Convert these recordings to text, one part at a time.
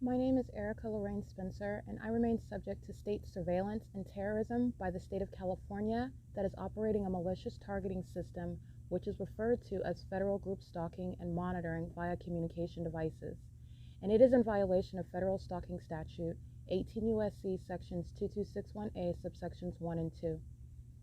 My name is Erica Lorraine Spencer, and I remain subject to state surveillance and terrorism by the state of California that is operating a malicious targeting system, which is referred to as federal group stalking and monitoring via communication devices. And it is in violation of federal stalking statute 18 U.S.C. sections 2261A subsections 1 and 2.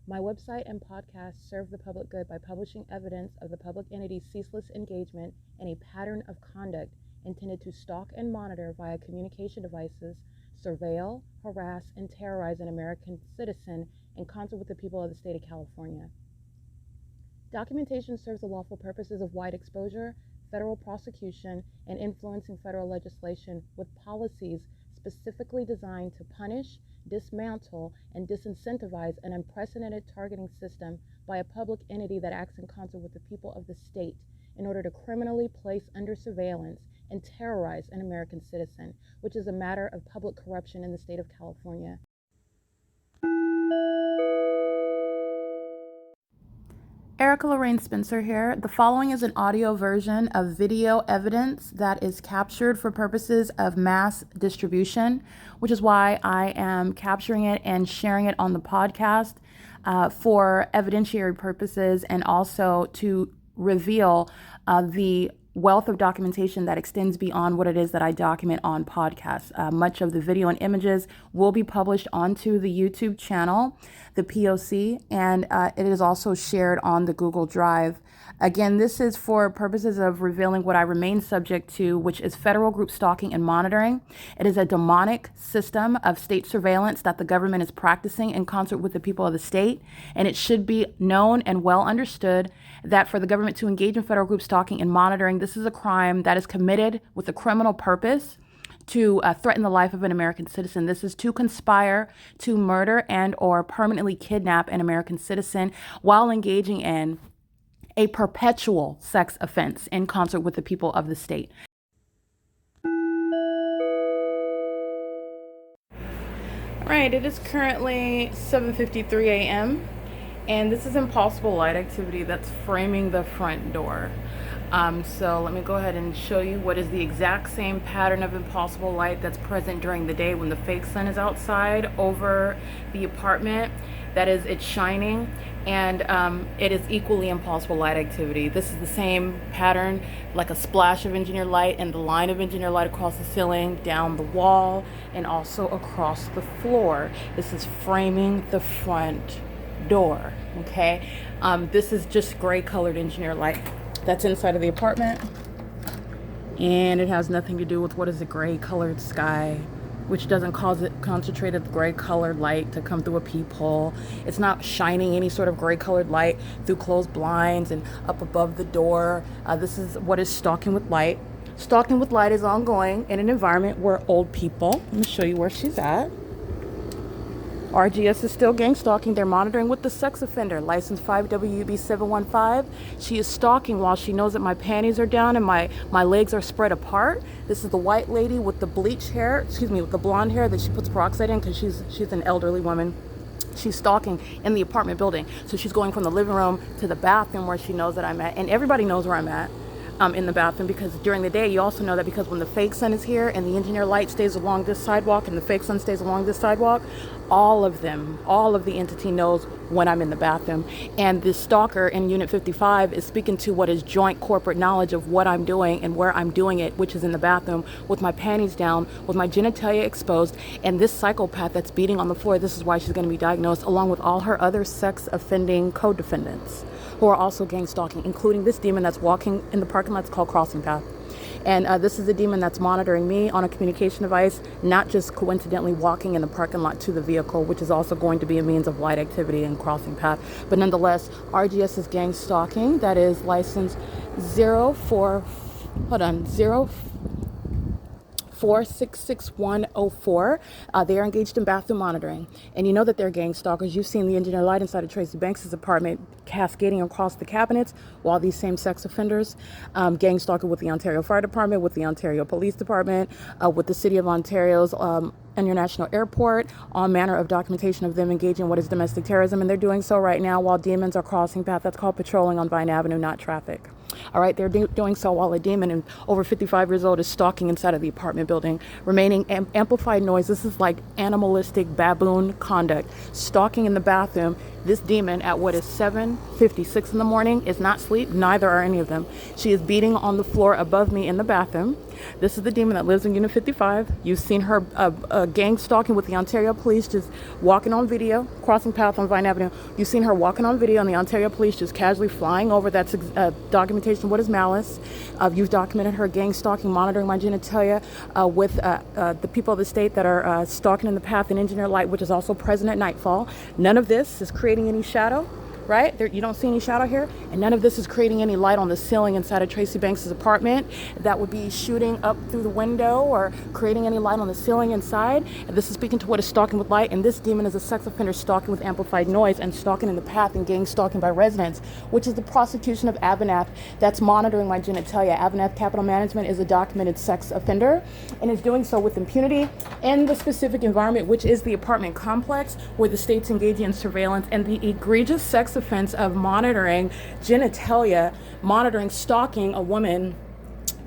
My website and podcast serve the public good by publishing evidence of the public entity's ceaseless engagement in a pattern of conduct intended to stalk and monitor via communication devices, surveil, harass, and terrorize an American citizen in concert with the people of the state of California. Documentation serves the lawful purposes of wide exposure, federal prosecution, and influencing federal legislation with policies specifically designed to punish, dismantle, and disincentivize an unprecedented targeting system by a public entity that acts in concert with the people of the state in order to criminally place under surveillance and terrorize an American citizen, which is a matter of public corruption in the state of California. Erica Lorraine Spencer here. The following is an audio version of video evidence that is captured for purposes of mass distribution, which is why I am capturing it and sharing it on the podcast for evidentiary purposes and also to reveal the wealth of documentation that extends beyond what it is that I document on podcasts. Much of the video and images will be published onto the YouTube channel, the P.O.C, and it is also shared on the Google Drive. Again, this is for purposes of revealing what I remain subject to, which is federal group stalking and monitoring. It is a demonic system of state surveillance that the government is practicing in concert with the people of the state, and it should be known and well understood that for the government to engage in federal group stalking and monitoring, this is a crime that is committed with a criminal purpose to threaten the life of an American citizen. This is to conspire to murder and or permanently kidnap an American citizen while engaging in a perpetual sex offense in concert with the people of the state. All right, it is currently 7:53 a.m. and this is impossible light activity that's framing the front door. So let me go ahead and show you what is the exact same pattern of impossible light that's present during the day when the fake sun is outside over the apartment. That is, it's shining, and it is equally impossible light activity. This is the same pattern, like a splash of engineered light and the line of engineered light across the ceiling, down the wall, and also across the floor. This is framing the front door, okay? This is just gray colored engineered light that's inside of the apartment, and it has nothing to do with what is a gray colored sky, which doesn't cause it concentrated gray colored light to come through a peephole. It's not shining any sort of gray colored light through closed blinds and up above the door. This is what is stalking with light. Stalking with light is ongoing in an environment where old people, let me show you where she's at. RGS is still gang stalking. They're monitoring with the sex offender, license 5WB 715. She is stalking while she knows that my panties are down and my legs are spread apart. This is the white lady with the bleach hair, with the blonde hair that she puts peroxide in because she's an elderly woman. She's stalking in the apartment building. So she's going from the living room to the bathroom where she knows that I'm at. And everybody knows where I'm at. In the bathroom, because during the day you also know that because when the fake sun is here and the engineer light stays along this sidewalk and the fake sun stays along this sidewalk, all of the entity knows when I'm in the bathroom. And the stalker in Unit 55 is speaking to what is joint corporate knowledge of what I'm doing and where I'm doing it, which is in the bathroom with my panties down, with my genitalia exposed, and this psychopath that's beating on the floor. This is why she's going to be diagnosed, along with all her other sex offending co-defendants who are also gang stalking, including this demon that's walking in the parking lot. It's called Crossing Path. And this is a demon that's monitoring me on a communication device, not just coincidentally walking in the parking lot to the vehicle, which is also going to be a means of light activity and crossing path. But nonetheless, RGS is gang stalking. That is license 4666104. They are engaged in bathroom monitoring. And you know that they're gang stalkers. You've seen the engineer light inside of Tracy Banks' apartment cascading across the cabinets while these same sex offenders gang stalker with the Ontario Fire Department, with the Ontario Police Department, with the City of Ontario's International Airport, all manner of documentation of them engaging in what is domestic terrorism. And they're doing so right now while demons are crossing path. That's called patrolling on Vine Avenue, not traffic. All right, they're doing so while a demon and over 55 years old is stalking inside of the apartment building, remaining amplified noise. This is like animalistic baboon conduct. Stalking in the bathroom. This demon at what is 7:56 in the morning is not asleep. Neither are any of them. She is beating on the floor above me in the bathroom. This is the demon that lives in Unit 55. You've seen her gang stalking with the Ontario Police, just walking on video, crossing path on Vine Avenue. You've seen her walking on video, and the Ontario Police just casually flying over. That's documentation of what is malice. You've documented her gang stalking, monitoring my genitalia with the people of the state that are stalking in the path and engineer light, which is also present at nightfall. None of this is creating any shadow. Right? There, you don't see any shadow here, and none of this is creating any light on the ceiling inside of Tracy Banks' apartment that would be shooting up through the window or creating any light on the ceiling inside. And this is speaking to what is stalking with light, and this demon is a sex offender stalking with amplified noise and stalking in the path and gang stalking by residents, which is the prosecution of AVANATH that's monitoring my genitalia. AVANATH Capital Management is a documented sex offender and is doing so with impunity in the specific environment, which is the apartment complex where the state's engaging in surveillance and the egregious sex offense of monitoring genitalia, monitoring, stalking a woman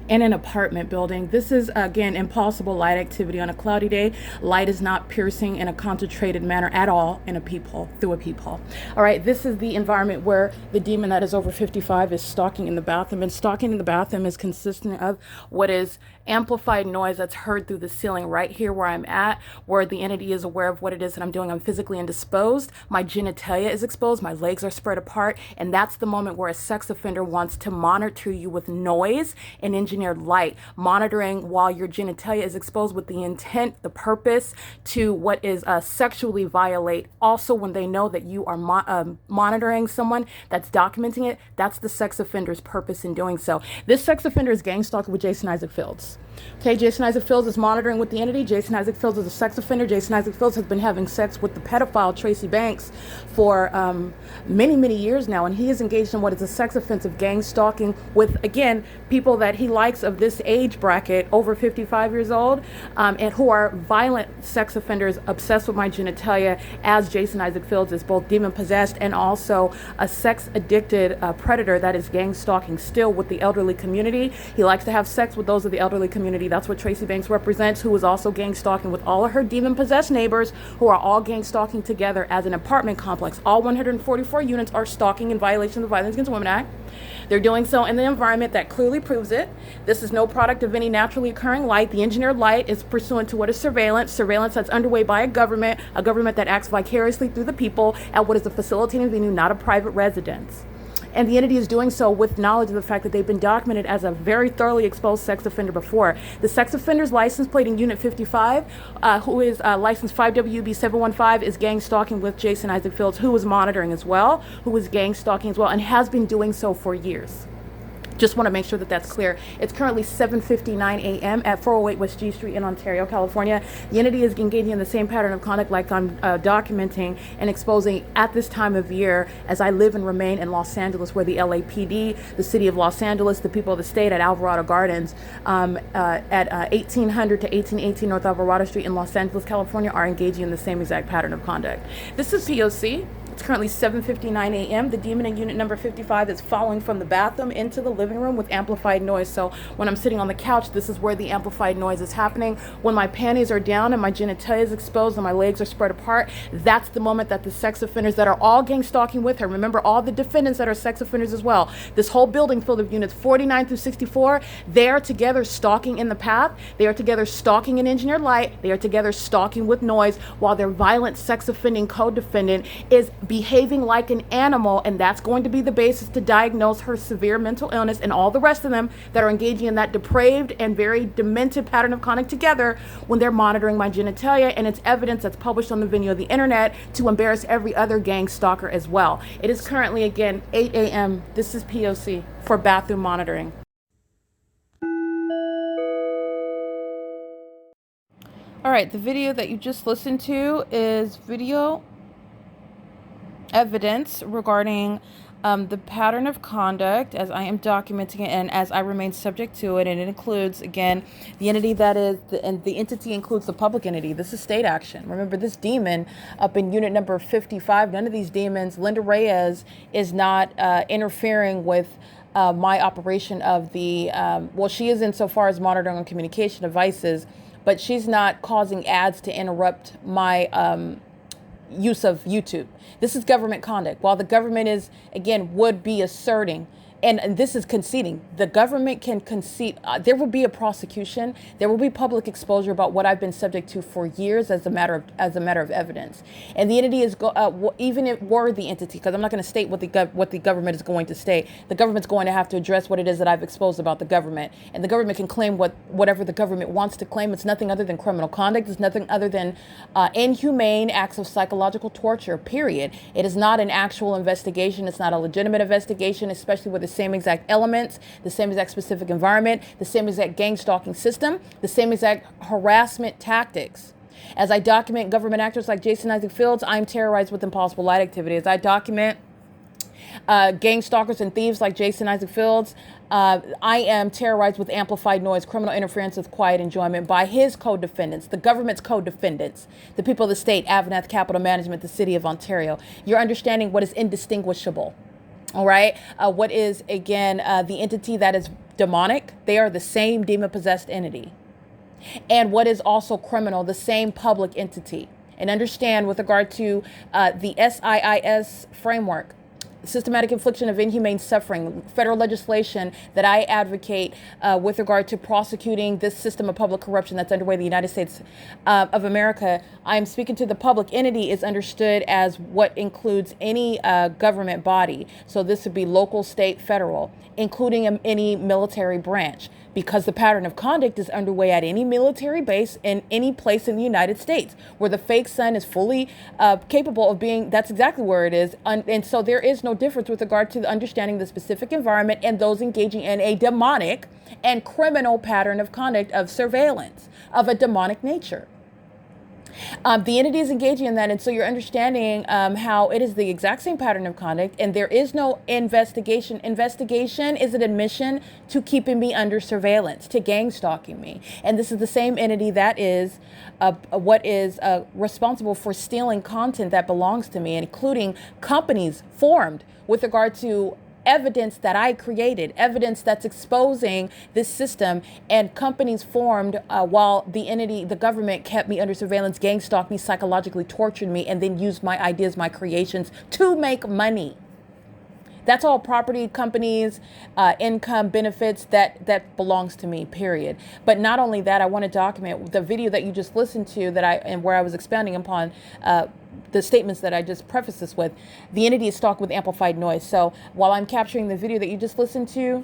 in an apartment building. This is, again, impossible light activity on a cloudy day. Light is not piercing in a concentrated manner at all in a peephole, through a peephole. All right, this is the environment where the demon that is over 55 is stalking in the bathroom, and stalking in the bathroom is consistent of what is amplified noise that's heard through the ceiling right here where I'm at, where the entity is aware of what it is that I'm doing. I'm physically indisposed. My genitalia is exposed. My legs are spread apart. And that's the moment where a sex offender wants to monitor you with noise and engineered light, monitoring while your genitalia is exposed with the intent, the purpose to what is sexually violate. Also, when they know that you are monitoring someone that's documenting it, that's the sex offender's purpose in doing so. This sex offender is gang stalking with Jason Isaac Fields. Okay, Jason Isaac Fields is monitoring with the entity. Jason Isaac Fields is a sex offender. Jason Isaac Fields has been having sex with the pedophile Tracy Banks for many, many years now, and he is engaged in what is a sex offense of gang stalking with, again, people that he likes of this age bracket, over 55 years old, and who are violent sex offenders obsessed with my genitalia, as Jason Isaac Fields is both demon-possessed and also a sex-addicted predator that is gang stalking still with the elderly community. He likes to have sex with those of the elderly community. That's what Tracy Banks represents, who is also gang stalking with all of her demon-possessed neighbors, who are all gang stalking together as an apartment complex. All 144 units are stalking in violation of the Violence Against Women Act. They're doing so in the environment that clearly proves it. This is no product of any naturally occurring light. The engineered light is pursuant to what is surveillance that's underway by a government that acts vicariously through the people at what is a facilitating venue, not a private residence. And the entity is doing so with knowledge of the fact that they've been documented as a very thoroughly exposed sex offender before. The sex offender's license plate in Unit 55, who is license 5WB715, is gang stalking with Jason Isaac Fields, who was monitoring as well, who was gang stalking as well, and has been doing so for years. Just want to make sure that that's clear. It's currently 7:59 a.m. at 408 West G Street in Ontario, California. The entity is engaging in the same pattern of conduct like I'm documenting and exposing at this time of year as I live and remain in Los Angeles, where the LAPD, the city of Los Angeles, the people of the state at Alvarado Gardens at 1800 to 1818 North Alvarado Street in Los Angeles, California, are engaging in the same exact pattern of conduct. This is P.O.C. It's currently 7:59 a.m. The demon in unit number 55 is following from the bathroom into the living room with amplified noise. So when I'm sitting on the couch, this is where the amplified noise is happening. When my panties are down and my genitalia is exposed and my legs are spread apart, that's the moment that the sex offenders that are all gang stalking with her, remember all the defendants that are sex offenders as well, this whole building filled of units 49 through 64, they are together stalking in the path. They are together stalking in engineered light. They are together stalking with noise while their violent sex offending co-defendant is behaving like an animal, and that's going to be the basis to diagnose her severe mental illness and all the rest of them that are engaging in that depraved and very demented pattern of conduct together when they're monitoring my genitalia, and it's evidence that's published on the video of the internet to embarrass every other gang stalker as well. It is currently, again, 8 a.m. This is P.O.C. for bathroom monitoring. All right, the video that you just listened to is video evidence regarding the pattern of conduct as I am documenting it and as I remain subject to it, and it includes, again, the entity that is, and the entity includes the public entity. This is state action. Remember, this demon up in unit number 55, none of these demons, Lynda Reyes is not interfering with my operation of the, well, she is insofar as monitoring on communication devices, but she's not causing ads to interrupt my use of YouTube. This is government conduct. While the government is, again, would be asserting, and this is conceding, the government can concede, there will be a prosecution, there will be public exposure about what I've been subject to for years as a matter of evidence. And the entity is, even if were the entity, because I'm not going to state what the government is going to state, the government's going to have to address what it is that I've exposed about the government. And the government can claim whatever the government wants to claim. It's nothing other than criminal conduct. It's nothing other than inhumane acts of psychological torture, period. It is not an actual investigation. It's not a legitimate investigation, especially with the same exact elements, the same exact specific environment, the same exact gang stalking system, the same exact harassment tactics. As I document government actors like Jason Isaac Fields, I'm terrorized with impossible light activity. As I document gang stalkers and thieves like Jason Isaac Fields, I am terrorized with amplified noise, criminal interference with quiet enjoyment by his co-defendants, the government's co-defendants, the people of the state, AVANATH Capital Management, the city of Ontario. You're understanding what is indistinguishable. All right. What is, again, the entity that is demonic? They are the same demon-possessed entity. And what is also criminal? The same public entity. And understand with regard to the SIIS framework, systematic infliction of inhumane suffering, federal legislation that I advocate with regard to prosecuting this system of public corruption that's underway in the United States of America. I'm speaking to the public entity is understood as what includes any government body. So this would be local, state, federal, including any military branch, because the pattern of conduct is underway at any military base in any place in the United States where the fake sun is fully capable of being, that's exactly where it is. And so there is no difference with regard to understanding the specific environment and those engaging in a demonic and criminal pattern of conduct of surveillance of a demonic nature. The entity is engaging in that, and so you're understanding how it is the exact same pattern of conduct, and there is no investigation. Investigation is an admission to keeping me under surveillance, to gang stalking me. And this is the same entity that is what is responsible for stealing content that belongs to me, including companies formed with regard to evidence that I created, evidence that's exposing this system, and companies formed while the entity, the government, kept me under surveillance, gang stalked me, psychologically tortured me, and then used my ideas, my creations to make money. That's all property, companies, income, benefits, that belongs to me, period. But not only that, I want to document the video that you just listened to and where I was expounding upon the statements that I just prefaced this with. The entity is stalked with amplified noise. So while I'm capturing the video that you just listened to,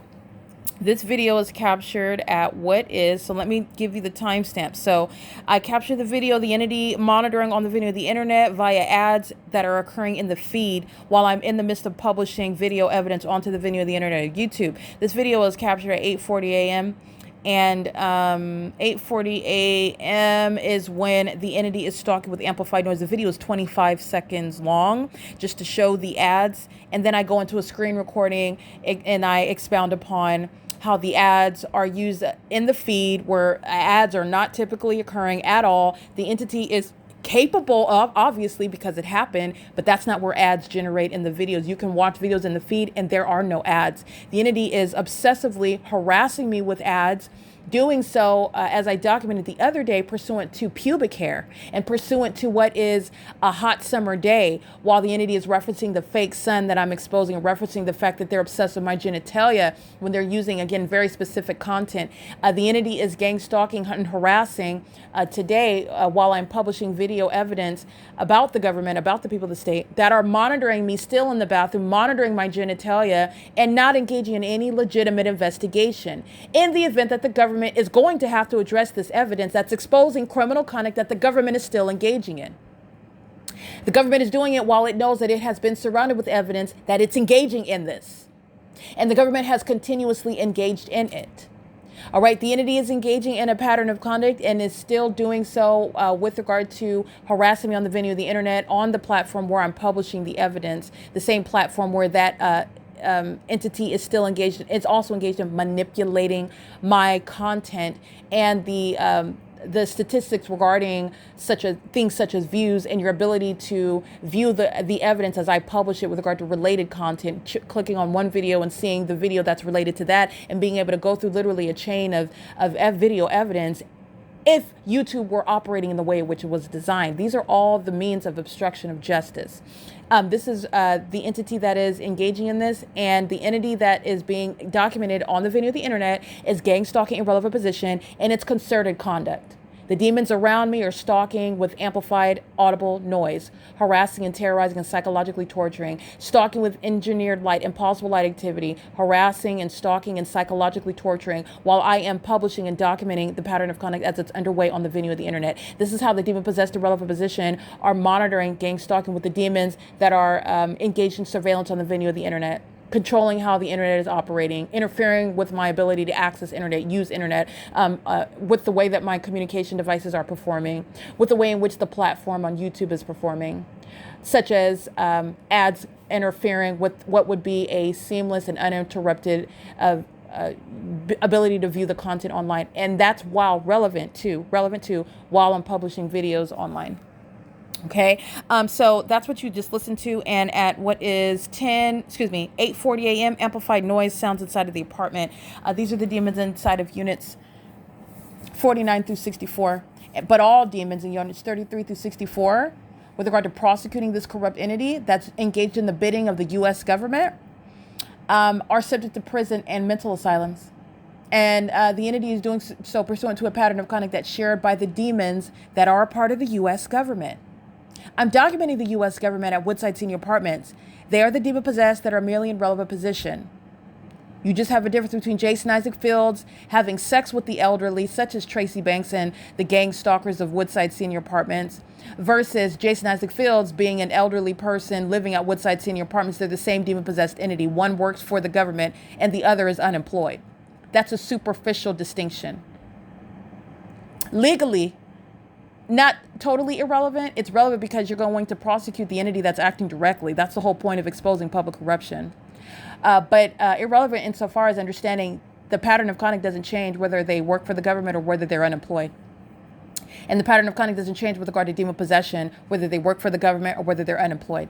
this video is captured at so let me give you the timestamp. So I captured the video, the entity monitoring on the video of the internet via ads that are occurring in the feed while I'm in the midst of publishing video evidence onto the video of the internet, YouTube. This video was captured at 8:40 a.m. And 8:40 a.m. is when the entity is stalking with amplified noise. The video is 25 seconds long, just to show the ads. And then I go into a screen recording and I expound upon how the ads are used in the feed where ads are not typically occurring at all. The entity is capable of, obviously, because it happened, but that's not where ads generate in the videos. You can watch videos in the feed and there are no ads. The entity is obsessively harassing me with ads, doing so, as I documented the other day, pursuant to pubic hair and pursuant to what is a hot summer day, while the entity is referencing the fake sun that I'm exposing and referencing the fact that they're obsessed with my genitalia when they're using, again, very specific content. The entity is gang stalking and harassing today while I'm publishing video evidence about the government, about the people of the state that are monitoring me still in the bathroom, monitoring my genitalia, and not engaging in any legitimate investigation. In the event that the government is going to have to address this evidence that's exposing criminal conduct that the government is still engaging in. The government is doing it while it knows that it has been surrounded with evidence that it's engaging in this. And the government has continuously engaged in it. All right, the entity is engaging in a pattern of conduct and is still doing so with regard to harassing me on the venue of the internet, on the platform where I'm publishing the evidence, the same platform where that entity is still engaged. It's also engaged in manipulating my content and the statistics regarding things such as views and your ability to view the evidence as I publish it with regard to related content, clicking on one video and seeing the video that's related to that, and being able to go through literally a chain of video evidence if YouTube were operating in the way in which it was designed. These are all the means of obstruction of justice. This is the entity that is engaging in this, and the entity that is being documented on the video of the internet is gang stalking, irrelevant position, and it's concerted conduct. The demons around me are stalking with amplified audible noise, harassing and terrorizing and psychologically torturing, stalking with engineered light, impossible light activity, harassing and stalking and psychologically torturing while I am publishing and documenting the pattern of conduct as it's underway on the video of the internet. This is how the demon-possessed irrelevant position are monitoring gang stalking with the demons that are engaged in surveillance on the video of the internet, controlling how the internet is operating, interfering with my ability to access internet, use internet, with the way that my communication devices are performing, with the way in which the platform on YouTube is performing, such as ads interfering with what would be a seamless and uninterrupted ability to view the content online. And that's relevant to while I'm publishing videos online. Okay, so that's what you just listened to, and at what is 8:40 a.m., amplified noise sounds inside of the apartment. These are the demons inside of units 49 through 64, but all demons in units 33 through 64, with regard to prosecuting this corrupt entity that's engaged in the bidding of the U.S. government, are subject to prison and mental asylums. And the entity is doing so pursuant to a pattern of conduct that's shared by the demons that are a part of the U.S. government. I'm documenting the U.S. government at Woodside Senior Apartments. They are the demon-possessed that are merely in relevant position. You just have a difference between Jason Isaac Fields having sex with the elderly, such as Tracy Banks and the gang stalkers of Woodside Senior Apartments, versus Jason Isaac Fields being an elderly person living at Woodside Senior Apartments. They're the same demon-possessed entity. One works for the government and the other is unemployed. That's a superficial distinction. Legally, not totally irrelevant. It's relevant because you're going to prosecute the entity that's acting directly. That's the whole point of exposing public corruption. But irrelevant insofar as understanding the pattern of conduct doesn't change whether they work for the government or whether they're unemployed. And the pattern of conduct doesn't change with regard to demon possession, whether they work for the government or whether they're unemployed.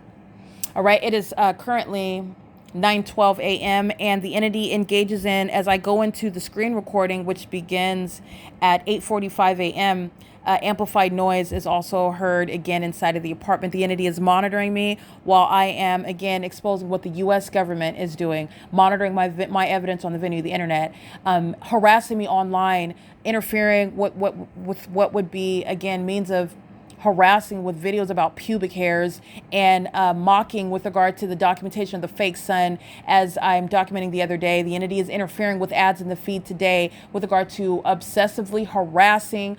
All right, it is currently 9:12 a.m. and the entity engages in, as I go into the screen recording, which begins at 8:45 a.m., amplified noise is also heard again inside of the apartment. The entity is monitoring me while I am again exposing what the U.S. government is doing, monitoring my evidence on the venue of the internet, harassing me online, interfering with what would be again means of harassing with videos about pubic hairs, and mocking with regard to the documentation of the fake sun. As I'm documenting the other day, the entity is interfering with ads in the feed today with regard to obsessively harassing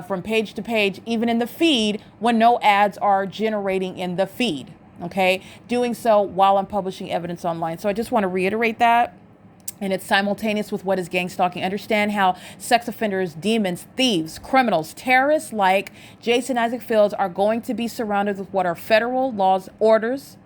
from page to page, even in the feed when no ads are generating in the feed. Okay, doing so while I'm publishing evidence online. So I just want to reiterate that. And it's simultaneous with what is gang stalking. Understand how sex offenders, demons, thieves, criminals, terrorists like Jason Isaac Fields are going to be surrounded with what are federal laws, orders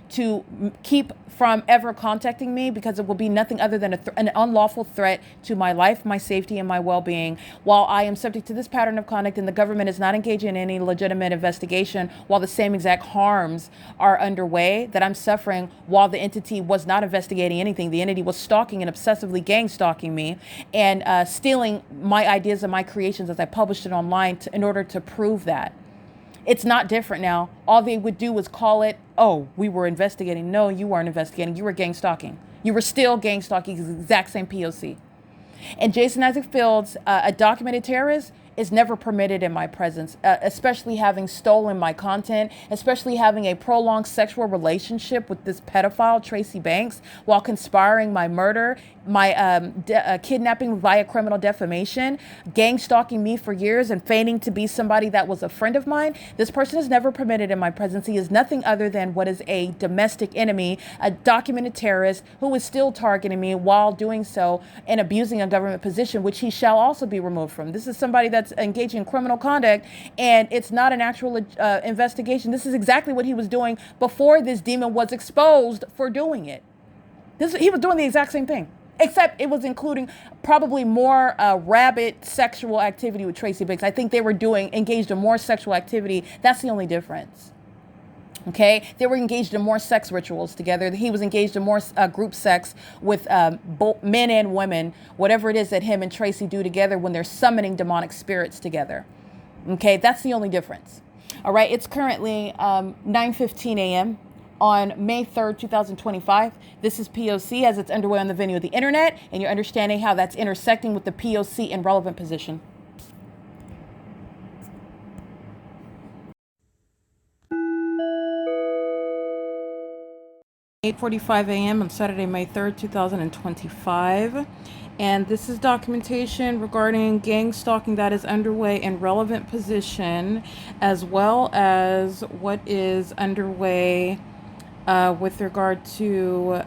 to keep from ever contacting me, because it will be nothing other than an unlawful threat to my life, my safety, and my well-being. While I am subject to this pattern of conduct and the government is not engaging in any legitimate investigation, while the same exact harms are underway that I'm suffering, while the entity was not investigating anything, the entity was stalking and obsessively gang stalking me and stealing my ideas and my creations as I published it online in order to prove that. It's not different now. All they would do was call it, oh, we were investigating. No, you weren't investigating. You were gang stalking. You were still gang stalking the exact same P.O.C. And Jason Isaac Fields, a documented terrorist, is never permitted in my presence, especially having stolen my content, especially having a prolonged sexual relationship with this pedophile, Tracy Banks, while conspiring my murder, my kidnapping via criminal defamation, gang stalking me for years and feigning to be somebody that was a friend of mine. This person is never permitted in my presence. He is nothing other than what is a domestic enemy, a documented terrorist who is still targeting me while doing so and abusing a government position, which he shall also be removed from. This is somebody that's that's engaging in criminal conduct, and it's not an actual investigation. This is exactly what he was doing before this demon was exposed for doing it. He was doing the exact same thing, except it was including probably more rabid sexual activity with Tracy Banks. I think they were engaged in more sexual activity. That's the only difference. Okay, they were engaged in more sex rituals together. He was engaged in more group sex with both men and women, whatever it is that him and Tracy do together when they're summoning demonic spirits together. Okay, that's the only difference. All right, it's currently 9:15 a.m. on May 3rd, 2025. This is P.O.C. as it's underway on the venue of the internet, and you're understanding how that's intersecting with the P.O.C. in relevant position. 8:45 a.m. on Saturday, May 3rd, 2025. And this is documentation regarding gang stalking that is underway in relevant position, as well as what is underway with regard to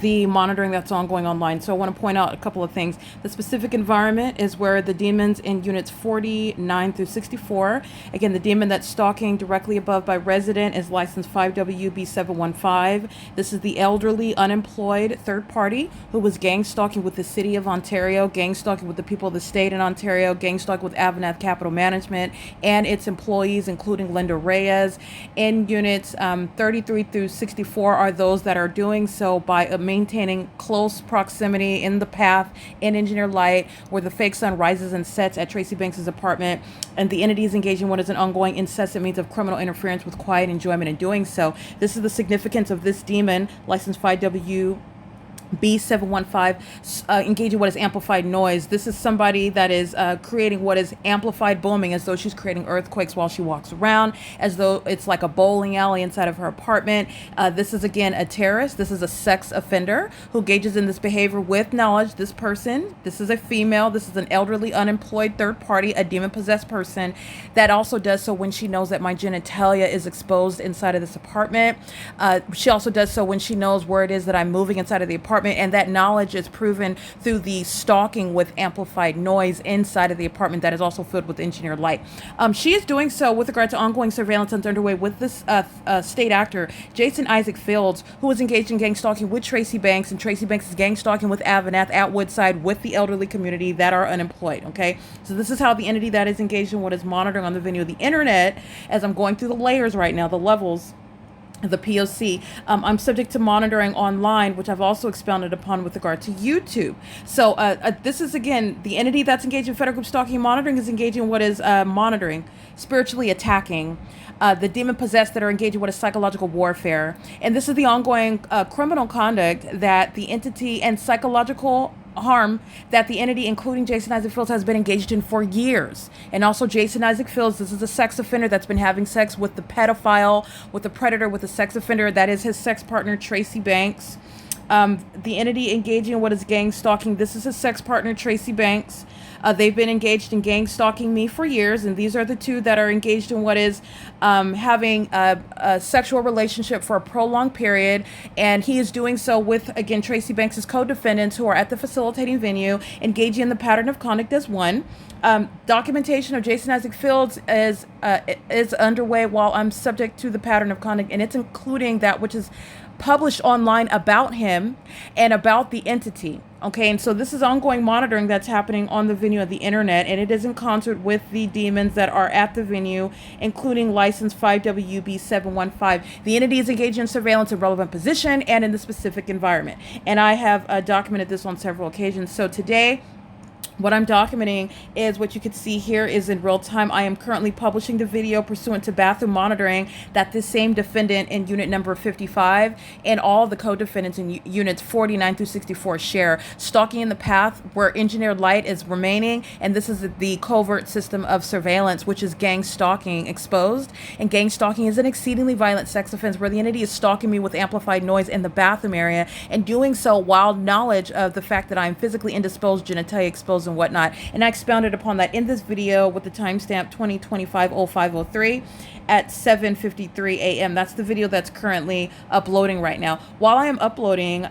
the monitoring that's ongoing online. So I want to point out a couple of things. The specific environment is where the demons in units 49 through 64. Again, the demon that's stalking directly above by resident is license 5WB715. This is the elderly, unemployed third party who was gang stalking with the city of Ontario, gang stalking with the people of the state in Ontario, gang stalking with AVANATH Capital Management and its employees, including LYNDA REYES. In units 33 through 64 are those that are doing so by maintaining close proximity in the path in engineer light where the fake sun rises and sets at Tracy Banks's apartment, and the entity is engaging in what is an ongoing incessant means of criminal interference with quiet enjoyment in doing so. This is the significance of this demon, license 5W B715, engaging what is amplified noise. This is somebody that is creating what is amplified booming, as though she's creating earthquakes while she walks around, as though it's like a bowling alley inside of her apartment. This is, again, a terrorist. This is a sex offender who engages in this behavior with knowledge. This person, this is a female. This is an elderly, unemployed third party, a demon-possessed person that also does so when she knows that my genitalia is exposed inside of this apartment. She also does so when she knows where it is that I'm moving inside of the apartment. And that knowledge is proven through the stalking with amplified noise inside of the apartment that is also filled with engineered light. She is doing so with regard to ongoing surveillance that's underway with this state actor, Jason Isaac Fields, who was engaged in gang stalking with Tracy Banks, and Tracy Banks is gang stalking with AVANATH at Woodside with the elderly community that are unemployed. Okay, so this is how the entity that is engaged in what is monitoring on the venue of the internet, as I'm going through the layers right now, the levels, the P.O.C. I'm subject to monitoring online, which I've also expounded upon with regard to YouTube. So this is, again, the entity that's engaged in federal group stalking and monitoring is engaging in what is monitoring, spiritually attacking, the demon possessed that are engaged in what is psychological warfare. And this is the ongoing criminal conduct that the entity and psychological harm that the entity, including Jason Isaac Fields, has been engaged in for years. And also Jason Isaac Fields, this is a sex offender that's been having sex with the pedophile, with the predator, with the sex offender that is his sex partner, Tracy Banks. The entity engaging in what is gang stalking, this is his sex partner, Tracy Banks. They've been engaged in gang stalking me for years, and these are the two that are engaged in what is having a sexual relationship for a prolonged period, and he is doing so with, again, Tracy Banks' co-defendants who are at the facilitating venue, engaging in the pattern of conduct as one. Documentation of Jason Isaac Fields is underway while I'm subject to the pattern of conduct, and it's including that which is published online about him and about the entity. Okay, and so this is ongoing monitoring that's happening on the venue of the internet, and it is in concert with the demons that are at the venue, including license 5WB715. The entity is engaged in surveillance in relevant position and in the specific environment. And I have documented this on several occasions. So today, what I'm documenting is what you can see here is in real time. I am currently publishing the video pursuant to bathroom monitoring that this same defendant in unit number 55 and all the co-defendants in units 49 through 64 share. Stalking in the path where engineered light is remaining, and this is the covert system of surveillance, which is gang stalking exposed. And gang stalking is an exceedingly violent sex offense where the entity is stalking me with amplified noise in the bathroom area, and doing so while knowledge of the fact that I'm physically indisposed, genitalia exposed, and whatnot. And I expounded upon that in this video with the timestamp 2025-0503 at 7:53 a.m. That's the video that's currently uploading right now. While I am uploading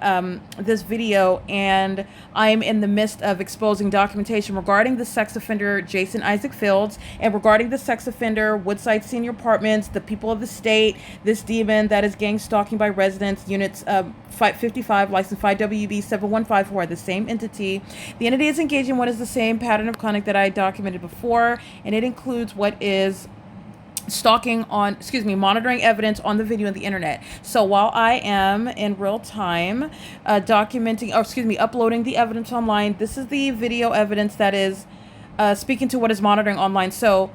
this video, and I am in the midst of exposing documentation regarding the sex offender Jason Isaac Fields, and regarding the sex offender Woodside Senior Apartments, the people of the state, this demon that is gang stalking by residents, units 55, license 5 WB 715, who are the same entity. The entity is engaging what is the same pattern of conduct that I documented before, and it includes what is stalking on, monitoring evidence on the video and the internet. So while I am in real time uploading the evidence online, this is the video evidence that is speaking to what is monitoring online. So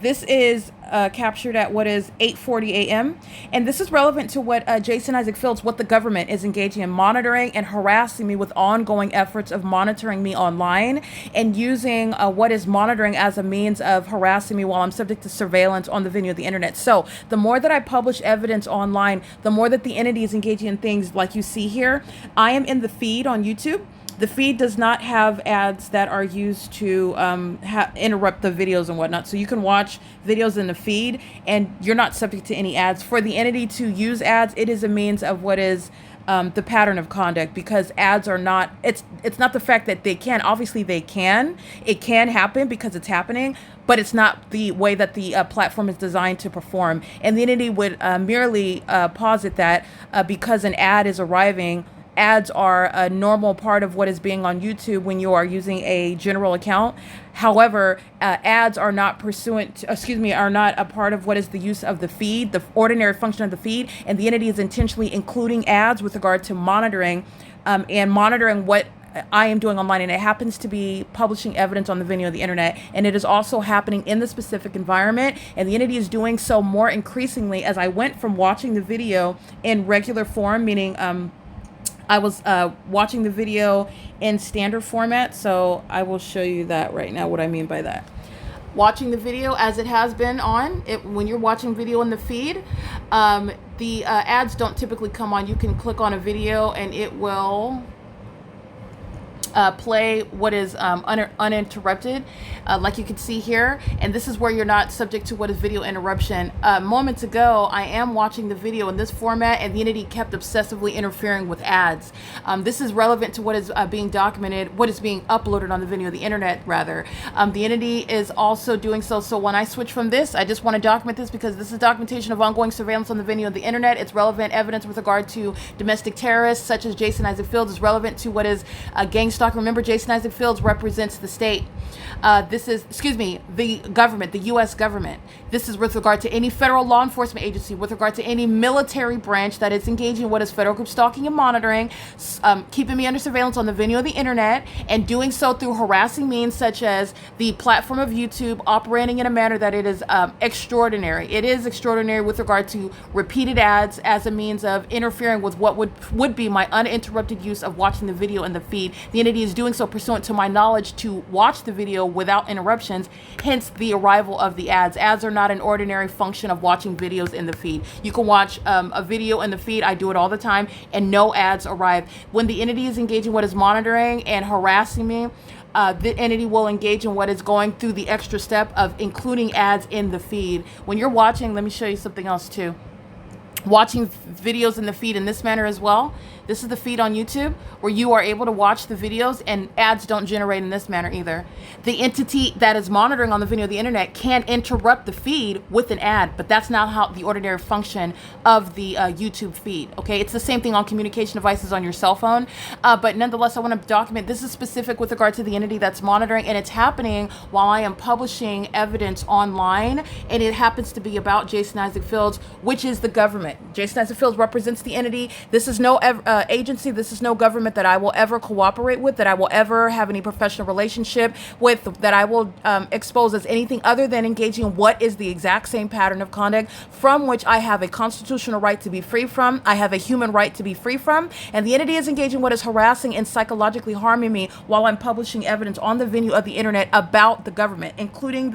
this is captured at what is 8:40 a.m. And this is relevant to what Jason Isaac Fields, what the government is engaging in, monitoring and harassing me with ongoing efforts of monitoring me online and using what is monitoring as a means of harassing me while I'm subject to surveillance on the video of the internet. So the more that I publish evidence online, the more that the entity is engaging in things like you see here. I am in the feed on YouTube. The feed does not have ads that are used to interrupt the videos and whatnot. So you can watch videos in the feed and you're not subject to any ads. For the entity to use ads, it is a means of what is the pattern of conduct, because ads are not, it's not the fact that they can. Obviously they can. It can happen because it's happening, but it's not the way that the platform is designed to perform. And the entity would merely posit that because an ad is arriving, ads are a normal part of what is being on YouTube when you are using a general account. However, ads are not are not a part of what is the use of the feed, the ordinary function of the feed, and the entity is intentionally including ads with regard to monitoring and monitoring what I am doing online, and it happens to be publishing evidence on the video of the internet, and it is also happening in the specific environment, and the entity is doing so more increasingly as I went from watching the video in regular form, meaning I was watching the video in standard format, so I will show you that right now, what I mean by that. Watching the video as it has been on, when you're watching video in the feed, the ads don't typically come on. You can click on a video and it will play what is uninterrupted, like you can see here, and this is where you're not subject to what is video interruption. Moments ago, I am watching the video in this format, and the entity kept obsessively interfering with ads. This is relevant to what is being documented, what is being uploaded on the video, the internet rather. The entity is also doing so. So when I switch from this, I just want to document this because this is documentation of ongoing surveillance on the video of the internet. It's relevant evidence with regard to domestic terrorists such as Jason Isaac Fields. Is relevant to what is gang stalking. Remember, Jason Isaac Fields represents the state. This is, the government, the U.S. government. This is with regard to any federal law enforcement agency, with regard to any military branch that is engaging in what is federal group stalking and monitoring, keeping me under surveillance on the video of the internet, and doing so through harassing means such as the platform of YouTube, operating in a manner that it is extraordinary. It is extraordinary with regard to repeated ads as a means of interfering with what would be my uninterrupted use of watching the video in the feed. The entity is doing so pursuant to my knowledge to watch the video without interruptions, hence the arrival of the ads. Ads are not an ordinary function of watching videos in the feed. You can watch a video in the feed, I do it all the time, and no ads arrive. When the entity is engaging what is monitoring and harassing me, the entity will engage in what is going through the extra step of including ads in the feed. When you're watching, let me show you something else too. Watching videos in the feed in this manner as well. This is the feed on YouTube where you are able to watch the videos and ads don't generate in this manner either. The entity that is monitoring on the video of the internet can interrupt the feed with an ad, but that's not how the ordinary function of the YouTube feed. Okay, it's the same thing on communication devices on your cell phone, but nonetheless, I want to document this is specific with regard to the entity that's monitoring, and it's happening while I am publishing evidence online, and it happens to be about Jason Isaac Fields, which is the government. Jason Isaac Fields represents the entity. This is no agency. This is no government that I will ever cooperate with, that I will ever have any professional relationship with, that I will expose as anything other than engaging in what is the exact same pattern of conduct from which I have a constitutional right to be free from. I have a human right to be free from. And the entity is engaging what is harassing and psychologically harming me while I'm publishing evidence on the venue of the internet about the government, including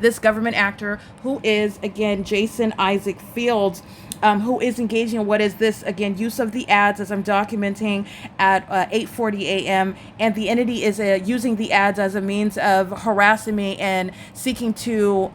this government actor who is, again, Jason Isaac Fields. who is engaging in what is this, again, use of the ads as I'm documenting at 8:40 a.m. And the entity is using the ads as a means of harassing me and seeking to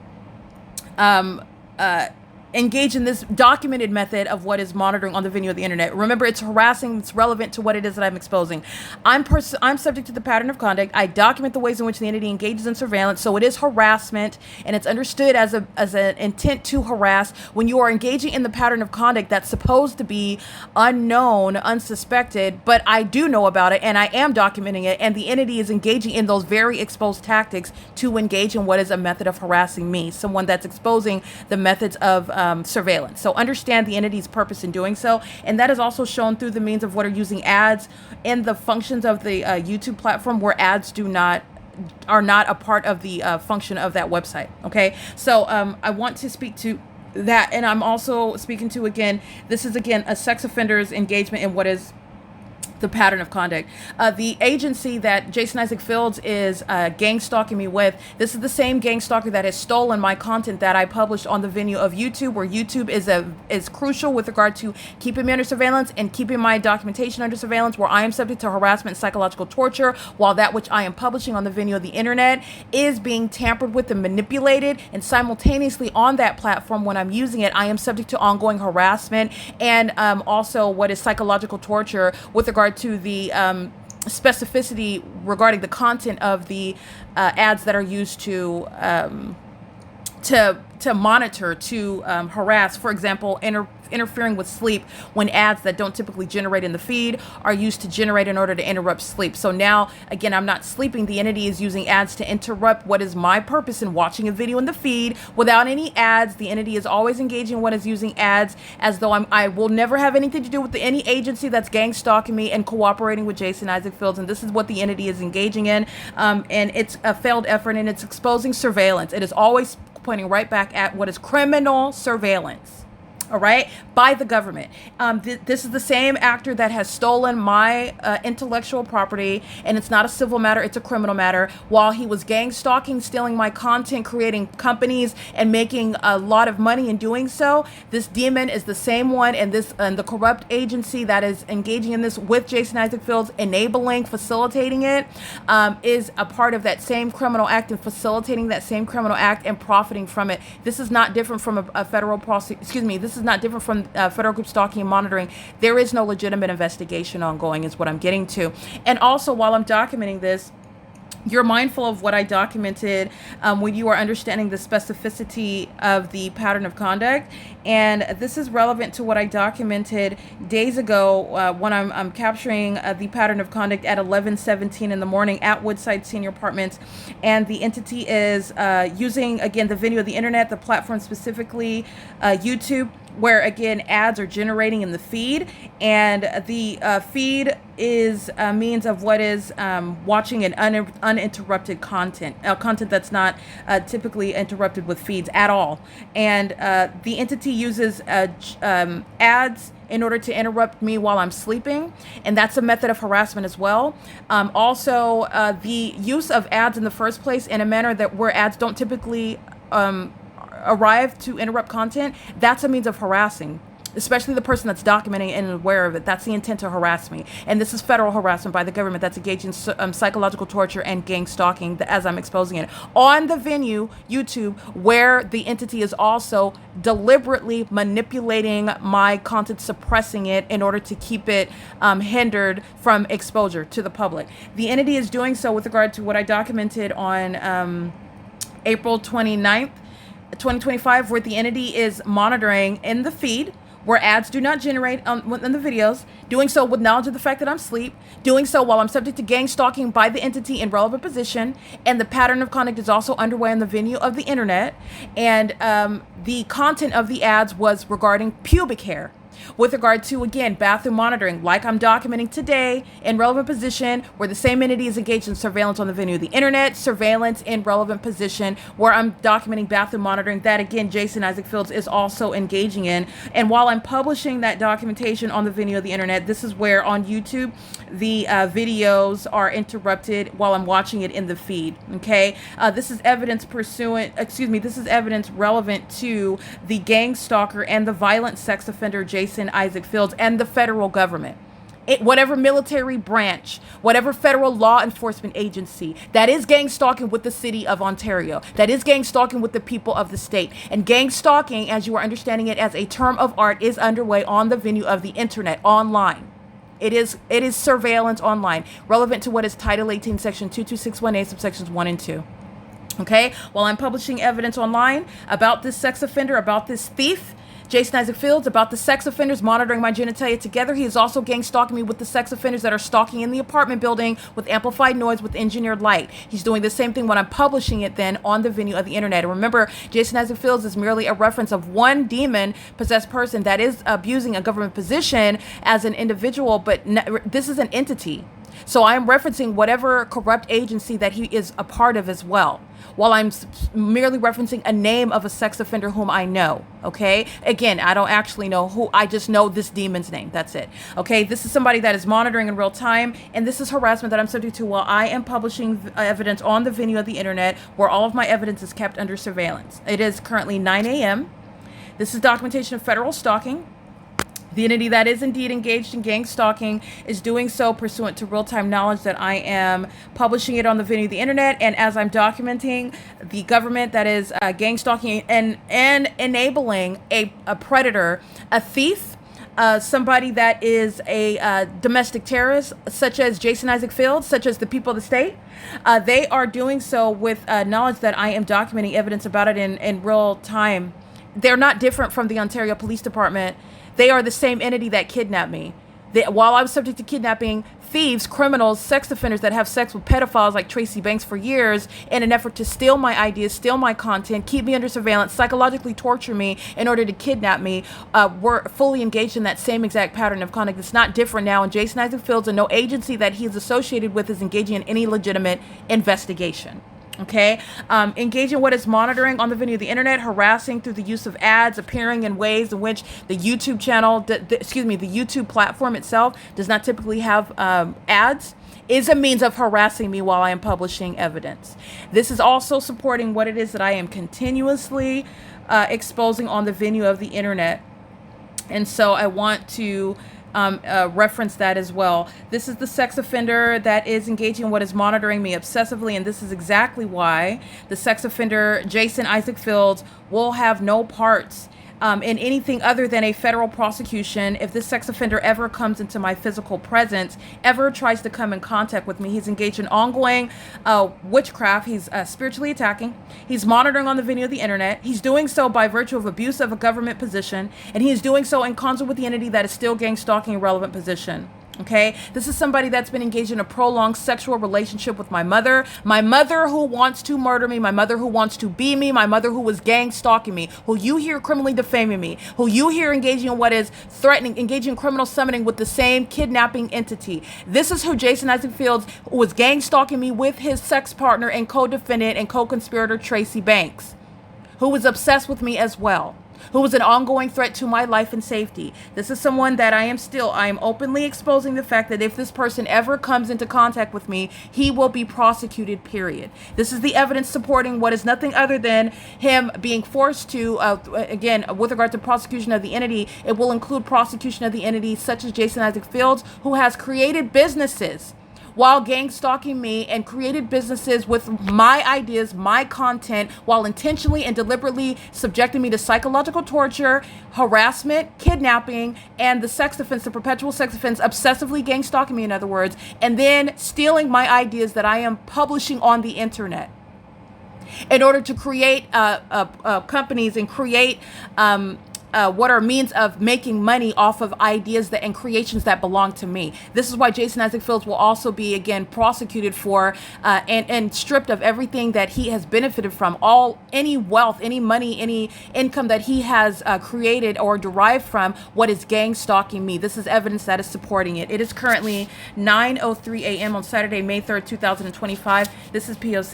engage in this documented method of what is monitoring on the venue of the internet. Remember, it's harassing. It's relevant to what it is that I'm exposing. I'm subject to the pattern of conduct. I document the ways in which the entity engages in surveillance. So it is harassment, and it's understood as an intent to harass when you are engaging in the pattern of conduct that's supposed to be unknown, unsuspected, but I do know about it, and I am documenting it, and the entity is engaging in those very exposed tactics to engage in what is a method of harassing me, someone that's exposing the methods of surveillance. So understand the entity's purpose in doing so, and that is also shown through the means of what are using ads in the functions of the YouTube platform, where ads are not a part of the function of that website. Okay, so I want to speak to that, and I'm also speaking to, again, this is again a sex offender's engagement in what is the pattern of conduct. The agency that Jason Isaac Fields is gang stalking me with, this is the same gang stalker that has stolen my content that I published on the venue of YouTube, where YouTube is crucial with regard to keeping me under surveillance and keeping my documentation under surveillance, where I am subject to harassment and psychological torture, while that which I am publishing on the venue of the internet is being tampered with and manipulated, and simultaneously on that platform, when I'm using it, I am subject to ongoing harassment and also what is psychological torture with regard to the specificity regarding the content of the ads that are used to monitor, to harass. For example, interfering with sleep, when ads that don't typically generate in the feed are used to generate in order to interrupt sleep. So now, again, I'm not sleeping. The entity is using ads to interrupt what is my purpose in watching a video in the feed without any ads. The entity is always engaging what is using ads, as though I will never have anything to do with any agency that's gang stalking me and cooperating with Jason Isaac Fields. And this is what the entity is engaging in. And it's a failed effort, and it's exposing surveillance. It is always pointing right back at what is criminal surveillance. All right, by the government. This is the same actor that has stolen my intellectual property, and it's not a civil matter, it's a criminal matter. While he was gang stalking, stealing my content, creating companies, and making a lot of money in doing so, this demon is the same one, and the corrupt agency that is engaging in this with Jason Isaac Fields, enabling, facilitating it, is a part of that same criminal act and facilitating that same criminal act and profiting from it. This is not different from a federal this is not different from federal group stalking and monitoring. There is no legitimate investigation ongoing, is what I'm getting to. And also, while I'm documenting this, you're mindful of what I documented when you are understanding the specificity of the pattern of conduct. And this is relevant to what I documented days ago when I'm capturing the pattern of conduct at 11:17 in the morning at Woodside Senior Apartments. And the entity is using, again, the venue of the internet, the platform specifically YouTube, where, again, ads are generating in the feed, and the feed is a means of what is watching an uninterrupted content that's not typically interrupted with feeds at all. And the entity uses ads in order to interrupt me while I'm sleeping, and that's a method of harassment as well. Also, the use of ads in the first place in a manner that where ads don't typically arrive to interrupt content, that's a means of harassing, especially the person that's documenting it and aware of it. That's the intent to harass me. And this is federal harassment by the government that's engaged in psychological torture and gang stalking as I'm exposing it on the venue, YouTube, where the entity is also deliberately manipulating my content, suppressing it in order to keep it hindered from exposure to the public. The entity is doing so with regard to what I documented on April 29th, 2025, where the entity is monitoring in the feed where ads do not generate in the videos, doing so with knowledge of the fact that I'm asleep, doing so while I'm subject to gang stalking by the entity in relevant position, and the pattern of conduct is also underway on the venue of the internet, and the content of the ads was regarding pubic hair. With regard to, again, bathroom monitoring, like I'm documenting today, in relevant position, where the same entity is engaged in surveillance on the venue of the internet, surveillance in relevant position, where I'm documenting bathroom monitoring, that again, Jason Isaac Fields is also engaging in. And while I'm publishing that documentation on the venue of the internet, this is where on YouTube, the videos are interrupted while I'm watching it in the feed. Okay. This is evidence this is evidence relevant to the gang stalker and the violent sex offender, Jason Isaac Fields, and the federal government. Whatever military branch, whatever federal law enforcement agency, that is gang stalking with the city of Ontario. That is gang stalking with the people of the state. And gang stalking, as you are understanding it as a term of art, is underway on the venue of the internet, online. It is surveillance online, relevant to what is Title 18, Section 22618, subsections 1 and 2. Okay? While I'm publishing evidence online about this sex offender, about this thief, Jason Isaac Fields, about the sex offenders monitoring my genitalia together, he is also gang stalking me with the sex offenders that are stalking in the apartment building with amplified noise, with engineered light. He's doing the same thing when I'm publishing it then on the venue of the internet. And remember, Jason Isaac Fields is merely a reference of one demon-possessed person that is abusing a government position as an individual, but this is an entity. So I am referencing whatever corrupt agency that he is a part of as well, while I'm merely referencing a name of a sex offender whom I know. Okay. Again, I don't actually know who, I just know this demon's name. That's it. Okay. This is somebody that is monitoring in real time. And this is harassment that I'm subject to while I am publishing evidence on the venue of the internet, where all of my evidence is kept under surveillance. It is currently 9 a.m. This is documentation of federal stalking. The entity that is indeed engaged in gang stalking is doing so pursuant to real-time knowledge that I am publishing it on the venue of the internet. And as I'm documenting, the government that is gang stalking and enabling a predator, a thief, somebody that is a domestic terrorist, such as Jason Isaac Fields, such as the people of the state, they are doing so with knowledge that I am documenting evidence about it in real time. They're not different from the Ontario Police Department. They are the same entity that kidnapped me. While I was subject to kidnapping, thieves, criminals, sex offenders that have sex with pedophiles like Tracy Banks for years in an effort to steal my ideas, steal my content, keep me under surveillance, psychologically torture me in order to kidnap me, were fully engaged in that same exact pattern of conduct. It's not different now, and Jason Isaac Fields and no agency that he is associated with is engaging in any legitimate investigation. Okay, engaging what is monitoring on the venue of the internet, harassing through the use of ads, appearing in ways in which the YouTube channel, the YouTube platform itself does not typically have ads, is a means of harassing me while I am publishing evidence. This is also supporting what it is that I am continuously exposing on the venue of the internet. And so I want to reference that as well. This is the sex offender that is engaging in what is monitoring me obsessively, and this is exactly why the sex offender, Jason Isaac Fields, will have no parts in anything other than a federal prosecution. If this sex offender ever comes into my physical presence, ever tries to come in contact with me, he's engaged in ongoing witchcraft. He's spiritually attacking. He's monitoring on the venue of the internet. He's doing so by virtue of abuse of a government position, and he is doing so in concert with the entity that is still gang stalking a relevant position. Okay, this is somebody that's been engaged in a prolonged sexual relationship with my mother who wants to murder me, my mother who wants to be me, my mother who was gang stalking me, who you hear criminally defaming me, who you hear engaging in what is threatening, engaging in criminal summoning with the same kidnapping entity. This is who Jason Isaac Fields was gang stalking me with his sex partner and co-defendant and co-conspirator Tracy Banks, who was obsessed with me as well, who was an ongoing threat to my life and safety. This is someone that I am openly exposing the fact that if this person ever comes into contact with me, he will be prosecuted, period. This is the evidence supporting what is nothing other than him being forced to, again, with regard to prosecution of the entity, it will include prosecution of the entity such as Jason Isaac Fields, who has created businesses while gang stalking me and created businesses with my ideas, my content, while intentionally and deliberately subjecting me to psychological torture, harassment, kidnapping, and the sex offense, the perpetual sex offense, obsessively gang stalking me, in other words, and then stealing my ideas that I am publishing on the internet in order to create companies and create what are means of making money off of ideas that and creations that belong to me. This is why Jason Isaac Fields will also be again prosecuted for and stripped of everything that he has benefited from, any wealth, any money, any income that he has created or derived from what is gang stalking me. This is evidence that is supporting it. It is currently 9:03 a.m. on Saturday, May 3rd, 2025. This is P.O.C.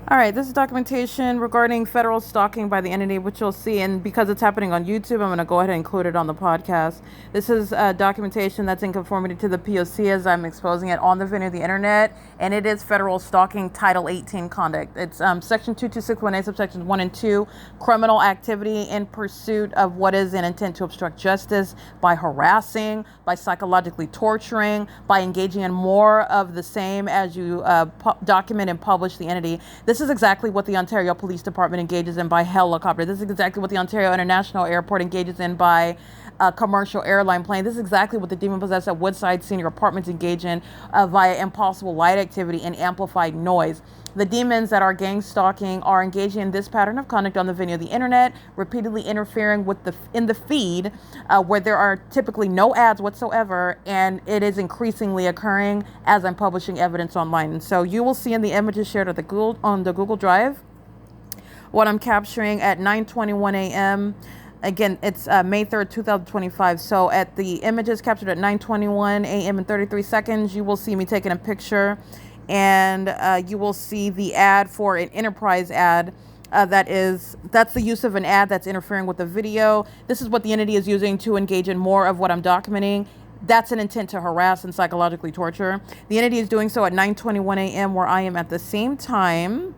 All right, this is documentation regarding federal stalking by the entity, which you'll see. And because it's happening on YouTube, I'm going to go ahead and include it on the podcast. This is documentation that's in conformity to the P.O.C. as I'm exposing it on the venue of the internet. And it is federal stalking Title 18 conduct. It's Section 2261A, subsections 1 and 2, criminal activity in pursuit of what is an intent to obstruct justice by harassing, by psychologically torturing, by engaging in more of the same as you document and publish the entity. This is exactly what the Ontario Police Department engages in by helicopter. This is exactly what the Ontario International Airport engages in by commercial airline plane. This is exactly what the demon-possessed at Woodside Senior Apartments engage in via impossible light activity and amplified noise. The demons that are gang stalking are engaging in this pattern of conduct on the venue of the internet, repeatedly interfering with in the feed where there are typically no ads whatsoever, and it is increasingly occurring as I'm publishing evidence online. And so you will see in the images shared on the Google Drive what I'm capturing at 9:21 a.m. Again, it's May 3rd, 2025. So at the images captured at 9:21 a.m. and 33 seconds, you will see me taking a picture, and you will see the ad for an enterprise ad. That's the use of an ad that's interfering with the video. This is what the entity is using to engage in more of what I'm documenting. That's an intent to harass and psychologically torture. The entity is doing so at 9:21 a.m. where I am at the same time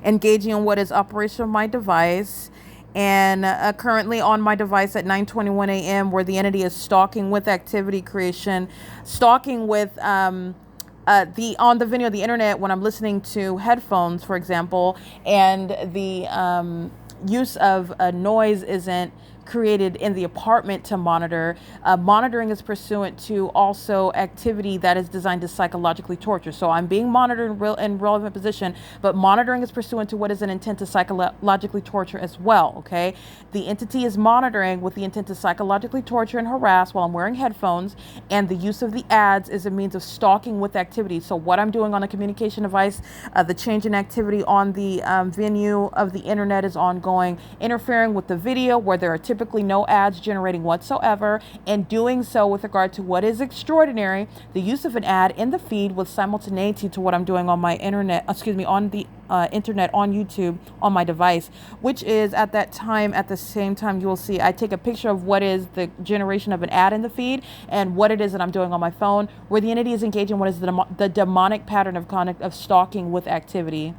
engaging in what is operation of my device, and currently on my device at 9:21 a.m. where the entity is stalking with activity creation, stalking with on the venue of the internet when I'm listening to headphones, for example, and the use of noise isn't created in the apartment to monitor. Monitoring is pursuant to also activity that is designed to psychologically torture. So I'm being monitored in relevant position, but monitoring is pursuant to what is an intent to psychologically torture as well, okay? The entity is monitoring with the intent to psychologically torture and harass while I'm wearing headphones, and the use of the ads is a means of stalking with activity. So what I'm doing on a communication device, the change in activity on the venue of the internet is ongoing, interfering with the video where there are typically no ads generating whatsoever, and doing so with regard to what is extraordinary, the use of an ad in the feed with simultaneity to what I'm doing on my internet, on the internet on YouTube on my device, which is at the same time you will see I take a picture of what is the generation of an ad in the feed and what it is that I'm doing on my phone, where the entity is engaging what is the demonic pattern of conduct of stalking with activity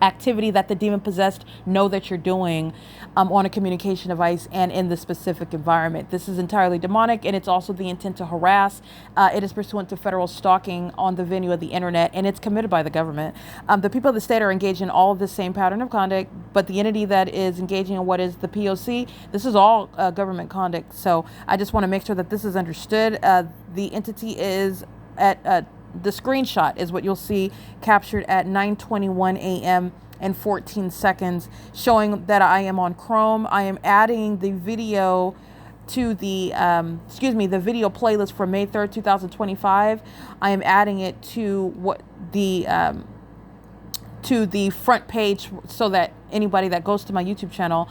that the demon possessed know that you're doing on a communication device and in the specific environment. This is entirely demonic, and it's also the intent to harass. It is pursuant to federal stalking on the venue of the internet, and it's committed by the government. The people of the state are engaged in all of the same pattern of conduct, but the entity that is engaging in what is the P.O.C., this is all government conduct. So I just want to make sure that this is understood. The entity is at the screenshot is what you'll see captured at 9:21 a.m. and 14 seconds, showing that I am on Chrome. I am adding the video to the the video playlist for May 3rd, 2025. I am adding it to the front page so that anybody that goes to my YouTube channel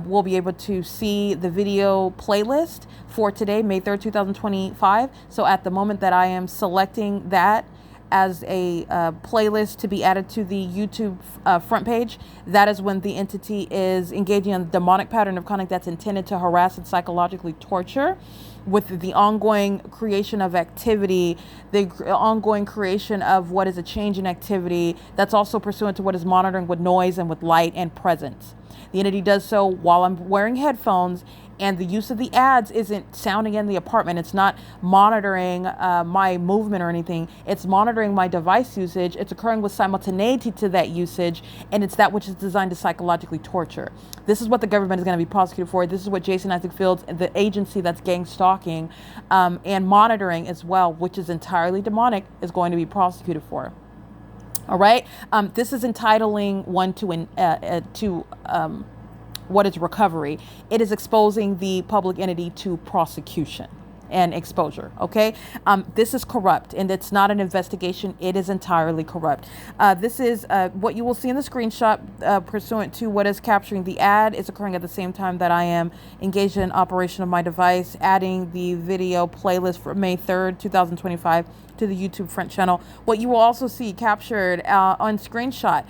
will be able to see the video playlist for today, May 3rd, 2025. So at the moment that I am selecting that as a playlist to be added to the YouTube front page, that is when the entity is engaging in a demonic pattern of conduct that's intended to harass and psychologically torture, with the ongoing creation of activity, the ongoing creation of what is a change in activity that's also pursuant to what is monitoring with noise and with light and presence. The entity does so while I'm wearing headphones, and the use of the ads isn't sounding in the apartment. It's not monitoring my movement or anything. It's monitoring my device usage. It's occurring with simultaneity to that usage, and it's that which is designed to psychologically torture. This is what the government is going to be prosecuted for. This is what Jason Isaac Fields, the agency that's gang stalking and monitoring as well, which is entirely demonic, is going to be prosecuted for. All right. This is entitling one to what is recovery. It is exposing the public entity to prosecution and exposure. Okay. This is corrupt, and it's not an investigation. It is entirely corrupt. This is what you will see in the screenshot pursuant to what is capturing the ad is occurring at the same time that I am engaged in operation of my device, adding the video playlist for May 3rd, 2025 to the YouTube front channel. What you will also see captured on screenshot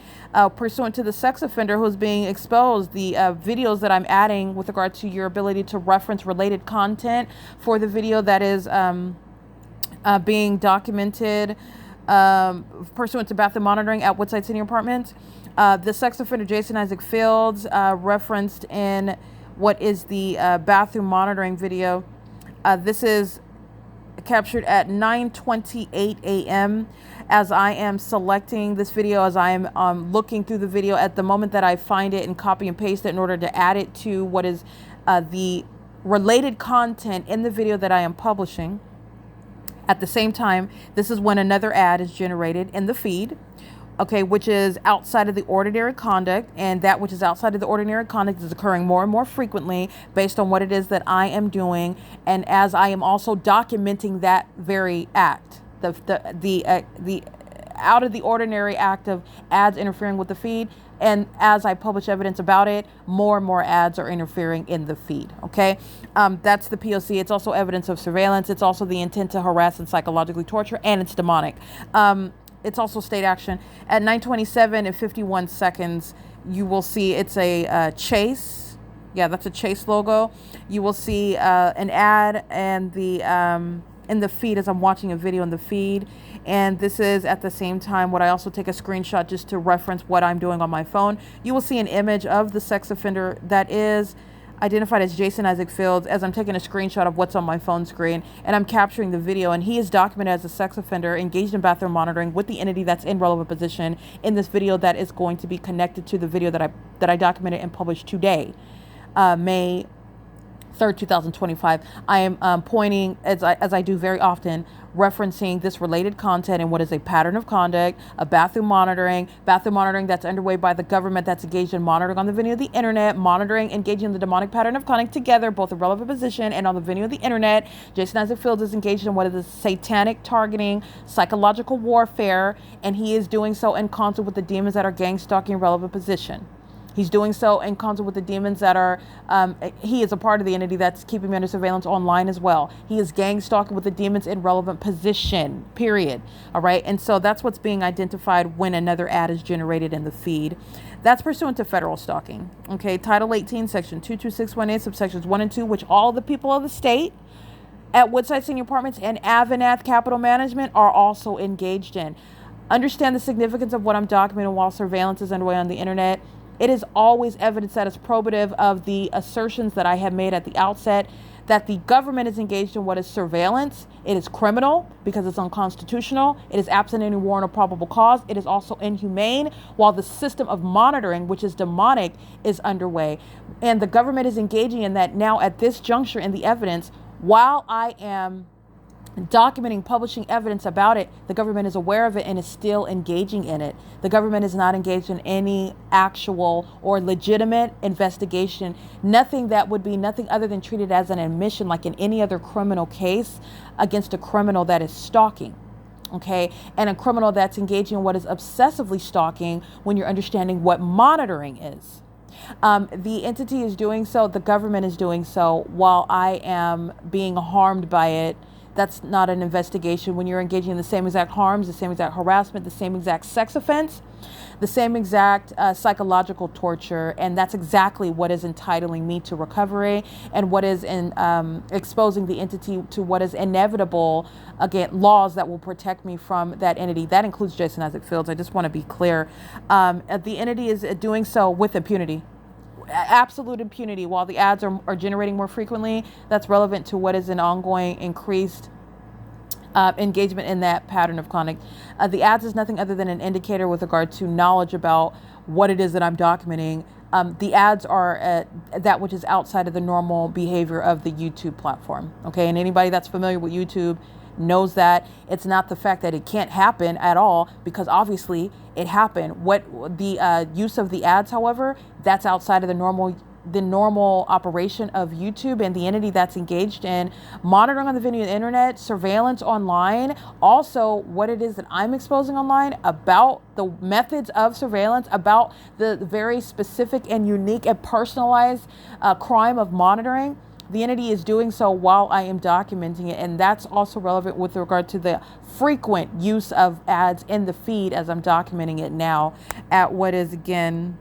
pursuant to the sex offender who's being exposed, the videos that I'm adding with regard to your ability to reference related content for the video that is being documented pursuant to bathroom monitoring at Woodside Senior Apartments. The sex offender Jason Isaac Fields referenced in what is the bathroom monitoring video. This is captured at 9:28 a.m. as I am selecting this video, as I am looking through the video at the moment that I find it and copy and paste it in order to add it to what is the related content in the video that I am publishing. At the same time, this is when another ad is generated in the feed, okay, which is outside of the ordinary conduct, and that which is outside of the ordinary conduct is occurring more and more frequently based on what it is that I am doing, and as I am also documenting that very act, the out of the ordinary act of ads interfering with the feed, and as I publish evidence about it, more and more ads are interfering in the feed. Okay, that's the P.O.C. It's also evidence of surveillance. It's also the intent to harass and psychologically torture, and it's demonic. It's also state action. At 9:27 and 51 seconds, you will see it's a chase. Yeah, that's a chase logo. You will see an ad and the in the feed as I'm watching a video in the feed. And this is at the same time what I also take a screenshot just to reference what I'm doing on my phone. You will see an image of the sex offender that is identified as Jason Isaac Fields as I'm taking a screenshot of what's on my phone screen, and I'm capturing the video, and he is documented as a sex offender engaged in bathroom monitoring with the entity that's in relevant position in this video that is going to be connected to the video that I documented and published today, May 3rd, 2025. I am pointing, as I do very often, referencing this related content and what is a pattern of conduct, a bathroom monitoring that's underway by the government that's engaged in monitoring on the venue of the internet, monitoring, engaging in the demonic pattern of conduct together, both a relevant position and on the venue of the internet. Jason Isaac Fields is engaged in what is satanic targeting, psychological warfare, and he is doing so in concert with the demons that are gang stalking relevant position. He's doing so in concert with the demons that are, he is a part of the entity that's keeping me under surveillance online as well. He is gang stalking with the demons in relevant position, period. All right. And so that's what's being identified when another ad is generated in the feed. That's pursuant to federal stalking. Okay. Title 18, Section 22618, subsections 1 and 2, which all the people of the state at Woodside Senior Apartments and AVANATH Capital Management are also engaged in. Understand the significance of what I'm documenting while surveillance is underway on the internet. It is always evidence that is probative of the assertions that I have made at the outset that the government is engaged in what is surveillance. It is criminal because it's unconstitutional. It is absent any warrant or probable cause. It is also inhumane, while the system of monitoring, which is demonic, is underway. And the government is engaging in that now at this juncture in the evidence. While I am documenting, publishing evidence about it, the government is aware of it and is still engaging in it. The government is not engaged in any actual or legitimate investigation, nothing that would be nothing other than treated as an admission like in any other criminal case against a criminal that is stalking. Okay, and a criminal that's engaging in what is obsessively stalking when you're understanding what monitoring is. The entity is doing so, the government is doing so, while I am being harmed by it. That's not an investigation. When you're engaging in the same exact harms, the same exact harassment, the same exact sex offense, the same exact psychological torture, and that's exactly what is entitling me to recovery and what is exposing the entity to what is inevitable, again, laws that will protect me from that entity. That includes Jason Isaac Fields. I just want to be clear. The entity is doing so with impunity. Absolute impunity. While the ads are generating more frequently, that's relevant to what is an ongoing increased engagement in that pattern of conduct. The ads is nothing other than an indicator with regard to knowledge about what it is that I'm documenting. The ads are that which is outside of the normal behavior of the YouTube platform. Okay, and anybody that's familiar with YouTube knows that it's not the fact that it can't happen at all, because obviously it happened. What the use of the ads, however, that's outside of the normal operation of YouTube and the entity that's engaged in monitoring on the video internet, surveillance online, also what it is that I'm exposing online, about the methods of surveillance, about the very specific and unique and personalized crime of monitoring. The entity is doing so while I am documenting it, and that's also relevant with regard to the frequent use of ads in the feed as I'm documenting it now at what is again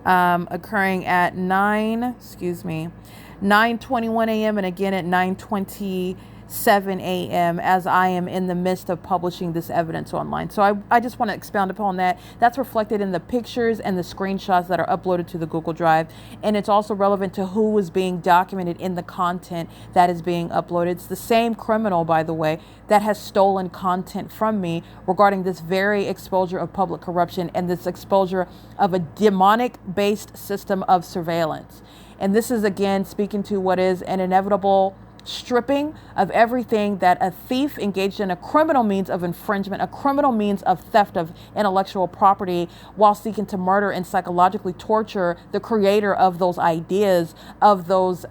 occurring at 9:21 a.m. and again at 9:27 a.m. as I am in the midst of publishing this evidence online. So I just want to expound upon that. That's reflected in the pictures and the screenshots that are uploaded to the Google Drive. And it's also relevant to who is being documented in the content that is being uploaded. It's the same criminal, by the way, that has stolen content from me regarding this very exposure of public corruption and this exposure of a demonic-based system of surveillance. And this is, again, speaking to what is an inevitable stripping of everything that a thief engaged in a criminal means of infringement, a criminal means of theft of intellectual property, while seeking to murder and psychologically torture the creator of those ideas, of those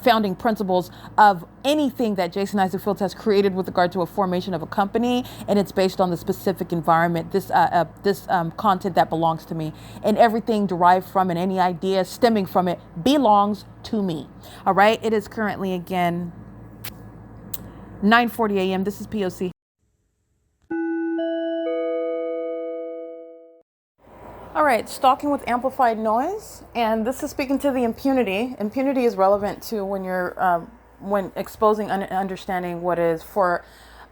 founding principles of anything that Jason Isaac Fields has created with regard to a formation of a company, and it's based on the specific environment, this content that belongs to me, and everything derived from it, any idea stemming from it belongs to me. All right, it is currently again 9:40 a.m. This is P.O.C. All right, stalking with amplified noise, and this is speaking to the impunity. Impunity is relevant to when you're when exposing and understanding what is for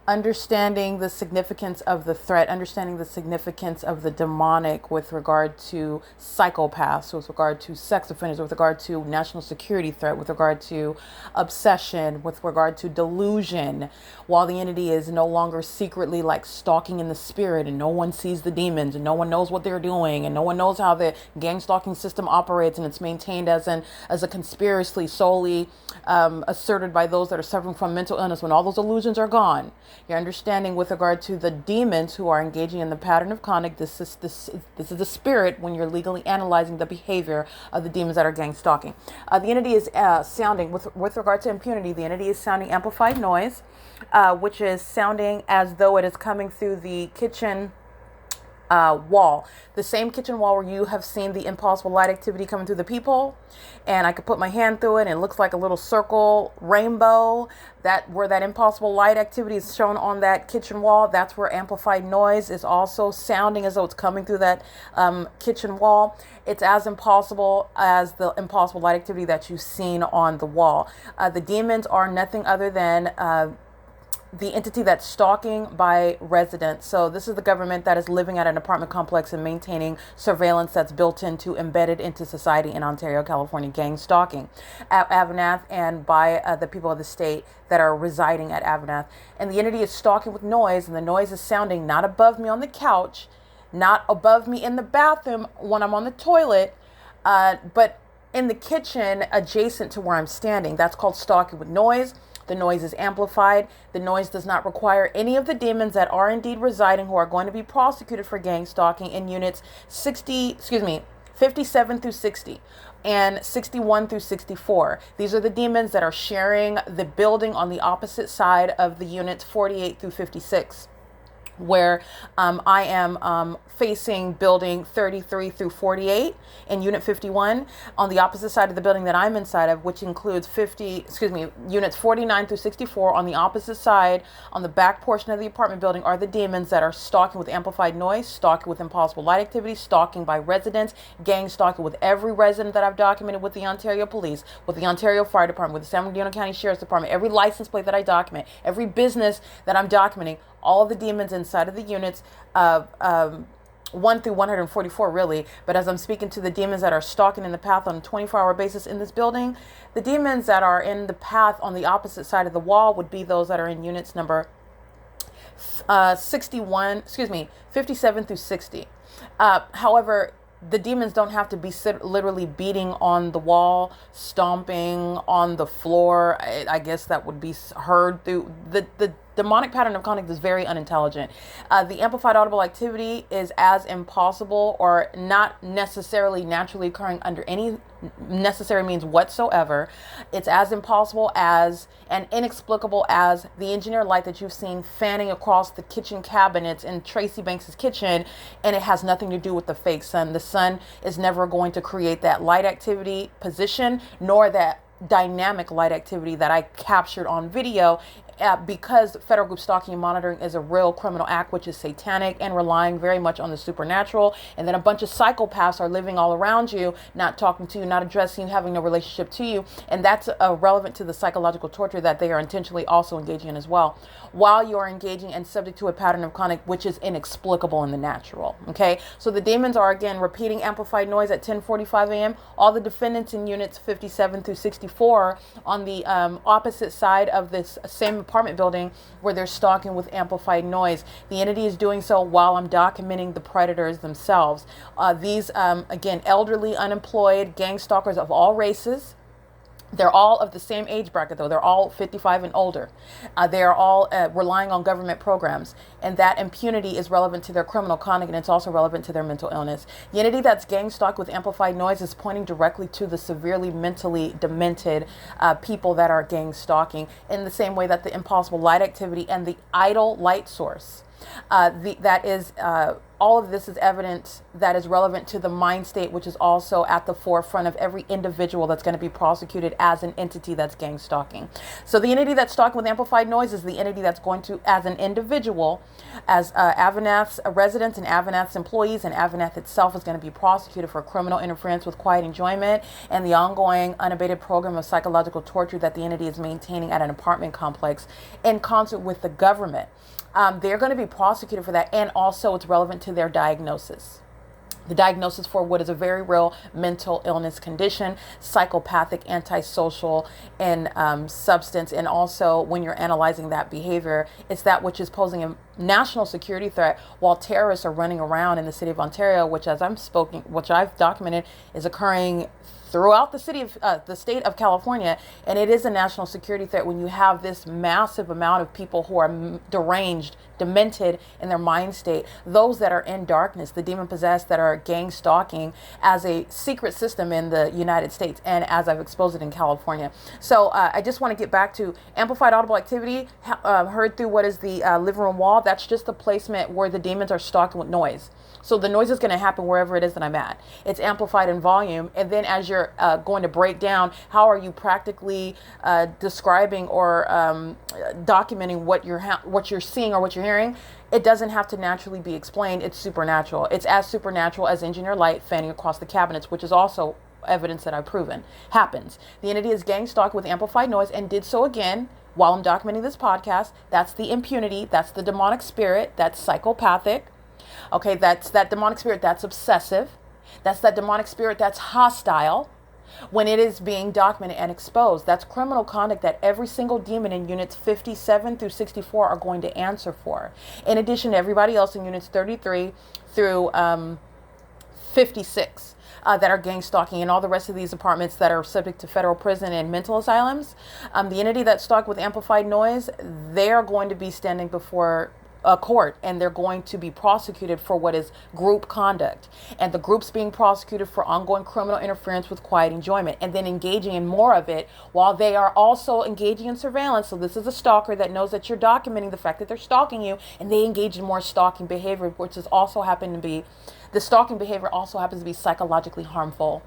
understanding the significance of the threat, understanding the significance of the demonic with regard to psychopaths, with regard to sex offenders, with regard to national security threat, with regard to obsession, with regard to delusion, while the entity is no longer secretly like stalking in the spirit and no one sees the demons and no one knows what they're doing and no one knows how the gang stalking system operates, and it's maintained as a conspiracy solely asserted by those that are suffering from mental illness. When all those illusions are gone, your understanding with regard to the demons who are engaging in the pattern of conduct, this is the spirit when you're legally analyzing the behavior of the demons that are gang stalking. The entity is sounding, with regard to impunity, the entity is sounding amplified noise, which is sounding as though it is coming through the kitchen wall, the same kitchen wall where you have seen the impossible light activity coming through the peephole, and I could put my hand through it and it looks like a little circle rainbow, that where that impossible light activity is shown on that kitchen wall. That's where amplified noise is also sounding as though it's coming through that kitchen wall. It's as impossible as the impossible light activity that you've seen on the wall. The demons are nothing other than the entity that's stalking by residents. So this is the government that is living at an apartment complex and maintaining surveillance that's built into, embedded into society in Ontario, California, gang stalking at AVANATH and by the people of the state that are residing at AVANATH. And the entity is stalking with noise, and the noise is sounding not above me on the couch, not above me in the bathroom when I'm on the toilet, but in the kitchen adjacent to where I'm standing. That's called stalking with noise. The noise is amplified. The noise does not require any of the demons that are indeed residing, who are going to be prosecuted for gang stalking in units 57 through 60 and 61 through 64. These are the demons that are sharing the building on the opposite side of the units 48 through 56. Where I am facing building 33 through 48 in unit 51 on the opposite side of the building that I'm inside of, which includes units 49 through 64. On the opposite side, on the back portion of the apartment building, are the demons that are stalking with amplified noise, stalking with impossible light activity, stalking by residents, gang stalking with every resident that I've documented with the Ontario Police, with the Ontario Fire Department, with the San Bernardino County Sheriff's Department, every license plate that I document, every business that I'm documenting, all of the demons inside of the units, 1 through 144 really, but as I'm speaking to the demons that are stalking in the path on a 24-hour basis in this building, the demons that are in the path on the opposite side of the wall would be those that are in units number 57 through 60. However, the demons don't have to be literally beating on the wall, stomping on the floor. I guess that would be heard through the demonic pattern of conduct is very unintelligent. The amplified audible activity is as impossible or not necessarily naturally occurring under any necessary means whatsoever. It's as impossible as and inexplicable as the engineer light that you've seen fanning across the kitchen cabinets in Tracy Banks's kitchen, and it has nothing to do with the fake sun. The sun is never going to create that light activity position, nor that dynamic light activity that I captured on video. Because federal group stalking and monitoring is a real criminal act, which is satanic and relying very much on the supernatural. And then a bunch of psychopaths are living all around you, not talking to you, not addressing you, having no relationship to you. And that's relevant to the psychological torture that they are intentionally also engaging in as well, while you are engaging and subject to a pattern of conduct which is inexplicable in the natural. Okay, so the demons are again repeating amplified noise at 10:45 a.m. All the defendants in units 57 through 64 on the opposite side of this same apartment building where they're stalking with amplified noise. The entity is doing so while I'm documenting the predators themselves. These again, elderly, unemployed, gang stalkers of all races. They're all of the same age bracket, though. They're all 55 and older. They are all relying on government programs, and that impunity is relevant to their criminal conduct, and it's also relevant to their mental illness. The entity that's gang stalked with amplified noise is pointing directly to the severely mentally demented people that are gang stalking, in the same way that the impossible light activity and the idle light source. All of this is evidence that is relevant to the mind state, which is also at the forefront of every individual that's going to be prosecuted as an entity that's gang stalking. So the entity that's stalking with amplified noise is the entity that's going to, as an individual, as AVANATH's residents and AVANATH's employees, and AVANATH itself is going to be prosecuted for criminal interference with quiet enjoyment and the ongoing unabated program of psychological torture that the entity is maintaining at an apartment complex in concert with the government. They're going to be prosecuted for that, and also it's relevant to their diagnosis. The diagnosis for what is a very real mental illness condition, psychopathic, antisocial, and substance. And also, when you're analyzing that behavior, it's that which is posing a national security threat, while terrorists are running around in the city of Ontario, which I've documented, is occurring throughout the state of California, and it is a national security threat when you have this massive amount of people who are deranged, demented in their mind state, those that are in darkness, the demon possessed that are gang stalking as a secret system in the United States, and as I've exposed it in California. So I just want to get back to amplified audible activity heard through what is the living room wall. That's just the placement where the demons are stalking with noise. So the noise is going to happen wherever it is that I'm at. It's amplified in volume. And then as you're going to break down, how are you practically describing or documenting what you're seeing or what you're hearing? It doesn't have to naturally be explained. It's supernatural. It's as supernatural as engineer light fanning across the cabinets, which is also evidence that I've proven happens. The entity is gang stalked with amplified noise and did so again while I'm documenting this podcast. That's the impunity. That's the demonic spirit. That's psychopathic. Okay, that's that demonic spirit that's obsessive. That's that demonic spirit that's hostile when it is being documented and exposed. That's criminal conduct that every single demon in units 57 through 64 are going to answer for. In addition to everybody else in units 33 through 56 that are gang stalking, and all the rest of these apartments that are subject to federal prison and mental asylums. The entity that's stalked with amplified noise, they are going to be standing before a court, and they're going to be prosecuted for what is group conduct, and the group's being prosecuted for ongoing criminal interference with quiet enjoyment, and then engaging in more of it while they are also engaging in surveillance. So this is a stalker that knows that you're documenting the fact that they're stalking you, and they engage in more stalking behavior, which is also happen to be the stalking behavior also happens to be psychologically harmful,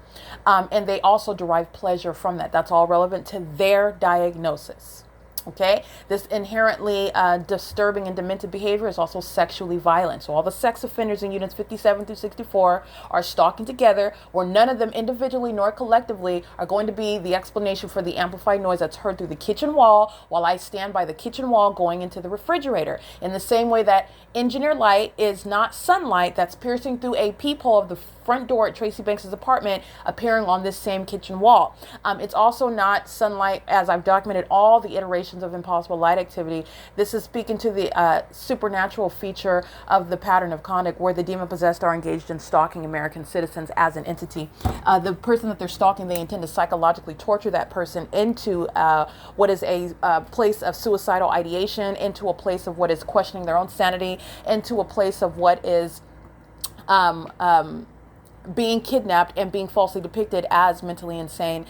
and they also derive pleasure from that. That's all relevant to their diagnosis. Okay, this inherently disturbing and demented behavior is also sexually violent. So all the sex offenders in units 57 through 64 are stalking together, where none of them individually nor collectively are going to be the explanation for the amplified noise that's heard through the kitchen wall while I stand by the kitchen wall going into the refrigerator. In the same way that engineer light is not sunlight that's piercing through a peephole of the front door at Tracy Banks's apartment appearing on this same kitchen wall. It's also not sunlight, as I've documented all the iterations manifestations of impossible light activity. This is speaking to the supernatural feature of the pattern of conduct where the demon possessed are engaged in stalking American citizens as an entity. The person that they're stalking, they intend to psychologically torture that person into what is a place of suicidal ideation, into a place of what is questioning their own sanity, into a place of what is being kidnapped and being falsely depicted as mentally insane,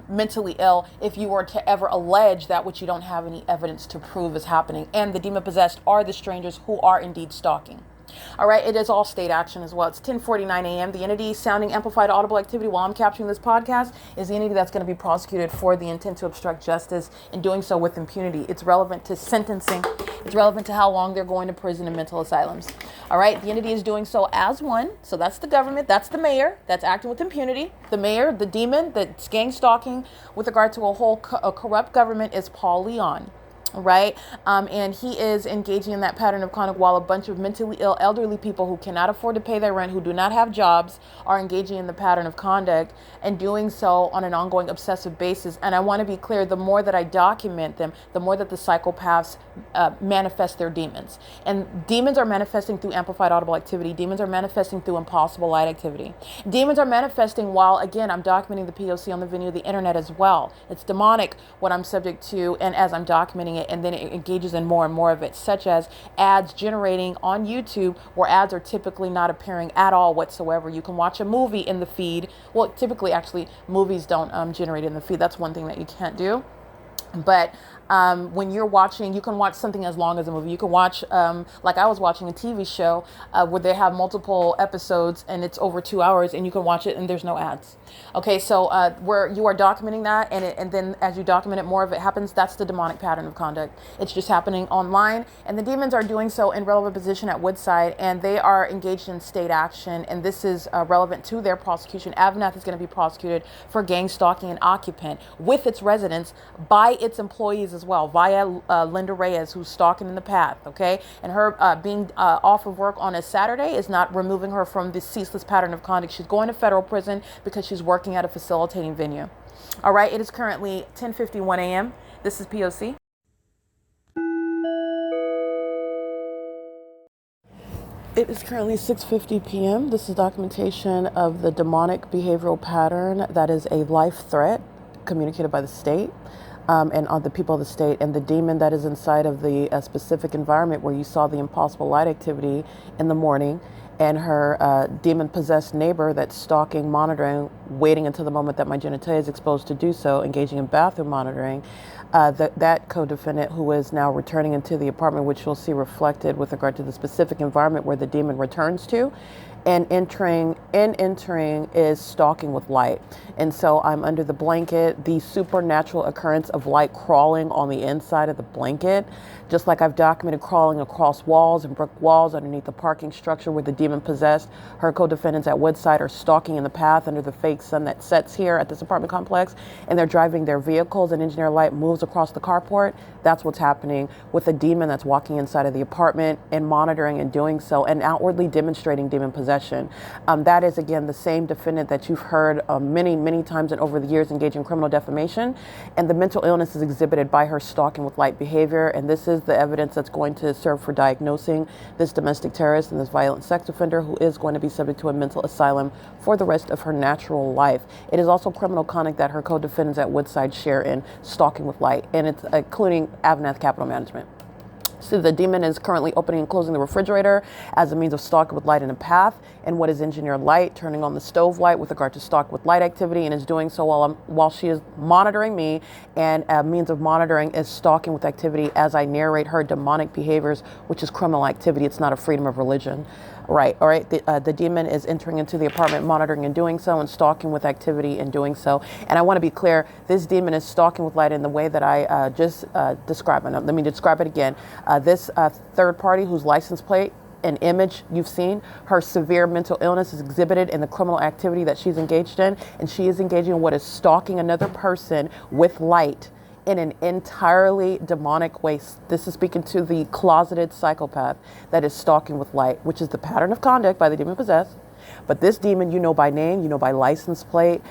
mentally ill, if you were to ever allege that which you don't have any evidence to prove is happening. And the demon possessed are the strangers who are indeed stalking. All right, it is all state action as well. It's 10:49 a.m. The entity sounding amplified audible activity while I'm capturing this podcast is the entity that's going to be prosecuted for the intent to obstruct justice and doing so with impunity. It's relevant to sentencing. It's relevant to how long they're going to prison and mental asylums. All right, the entity is doing so as one. So that's the government. That's the mayor that's acting with impunity. The mayor, the demon that's gang stalking with regard to a whole corrupt government is Paul Leon. Right. And he is engaging in that pattern of conduct while a bunch of mentally ill elderly people who cannot afford to pay their rent, who do not have jobs, are engaging in the pattern of conduct and doing so on an ongoing obsessive basis. And I want to be clear, the more that I document them, the more that the psychopaths manifest their demons. And demons are manifesting through amplified audible activity. Demons are manifesting through impossible light activity. Demons are manifesting while, again, I'm documenting the P.O.C. on the venue of the internet as well. It's demonic what I'm subject to, and as I'm documenting it, and then it engages in more and more of it, such as ads generating on YouTube where ads are typically not appearing at all whatsoever. You can watch a movie in the feed. Well, typically, actually, movies don't generate in the feed. That's one thing that you can't do. But when you're watching, you can watch something as long as a movie. You can watch, like I was watching a TV show where they have multiple episodes and it's over 2 hours, and you can watch it and there's no ads. Okay, so where you are documenting that, and then as you document it, more of it happens. That's the demonic pattern of conduct. It's just happening online, and the demons are doing so in relevant position at Woodside, and they are engaged in state action, and this is relevant to their prosecution. AVANATH is going to be prosecuted for gang stalking an occupant with its residents by its employees as well, via LYNDA Reyes, who's stalking in the path, okay? And her being off of work on a Saturday is not removing her from this ceaseless pattern of conduct. She's going to federal prison because she's working at a facilitating venue. All right, it is currently 10:51 a.m. This is P.O.C. It is currently 6:50 p.m. This is documentation of the demonic behavioral pattern that is a life threat communicated by the state. And on the people of the state, and the demon that is inside of the specific environment where you saw the impossible light activity in the morning, and her demon-possessed neighbor that's stalking, monitoring, waiting until the moment that my genitalia is exposed to do so, engaging in bathroom monitoring. That co-defendant who is now returning into the apartment, which you'll see reflected with regard to the specific environment where the demon returns to, and entering is stalking with light. And so I'm under the blanket, the supernatural occurrence of light crawling on the inside of the blanket, just like I've documented crawling across walls and brick walls underneath the parking structure where the demon possessed. Her co-defendants at Woodside are stalking in the path under the fake sun that sets here at this apartment complex, and they're driving their vehicles, and engineer light moves across the carport. That's what's happening with a demon that's walking inside of the apartment and monitoring and doing so and outwardly demonstrating demon possession. That is, again, the same defendant that you've heard many times and over the years engage in criminal defamation, and the mental illness is exhibited by her stalking with light behavior, and this is the evidence that's going to serve for diagnosing this domestic terrorist and this violent sex offender who is going to be subject to a mental asylum for the rest of her natural life. It is also criminal conduct that her co-defendants at Woodside share in stalking with light, and it's including AVANATH Capital Management. So the demon is currently opening and closing the refrigerator as a means of stalking with light in a path, and what is engineered light, turning on the stove light with regard to stalk with light activity, and is doing so while she is monitoring me, and a means of monitoring is stalking with activity as I narrate her demonic behaviors, which is criminal activity. It's not a freedom of religion. Right, all right. The demon is entering into the apartment, monitoring and doing so, and stalking with activity and doing so. And I want to be clear, this demon is stalking with light in the way that I just described. Let me describe it again. This third party whose license plate and image you've seen, her severe mental illness is exhibited in the criminal activity that she's engaged in, and she is engaging in what is stalking another person with light in an entirely demonic way. This is speaking to the closeted psychopath that is stalking with light, which is the pattern of conduct by the demon possessed. But this demon, you know by name, you know by license plate,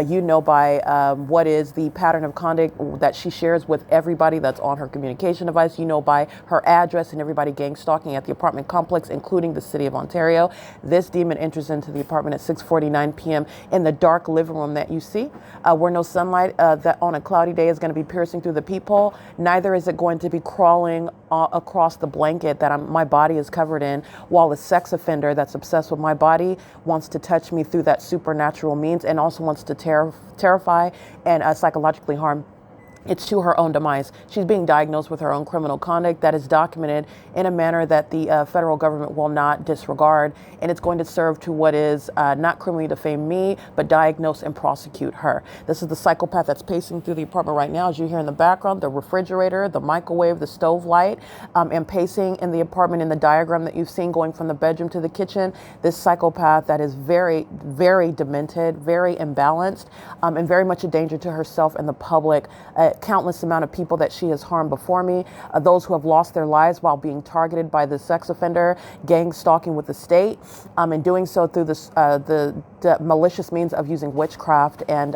you know by what is the pattern of conduct that she shares with everybody that's on her communication device. You know by her address and everybody gang stalking at the apartment complex, including the city of Ontario. This demon enters into the apartment at 6:49 p.m. in the dark living room that you see, where no sunlight that on a cloudy day is going to be piercing through the peephole. Neither is it going to be crawling across the blanket that my body is covered in, while a sex offender that's obsessed with my body wants to touch me through that supernatural means, and also wants to terrify and psychologically harm. It's to her own demise. She's being diagnosed with her own criminal conduct that is documented in a manner that the federal government will not disregard, and it's going to serve to what is not criminally defame me, but diagnose and prosecute her. This is the psychopath that's pacing through the apartment right now. As you hear in the background, the refrigerator, the microwave, the stove light, and pacing in the apartment in the diagram that you've seen going from the bedroom to the kitchen. This psychopath that is very, very demented, very imbalanced, and very much a danger to herself and the public. Countless amount of people that she has harmed before me, those who have lost their lives while being targeted by the sex offender, gang stalking with the state, and doing so through the malicious means of using witchcraft and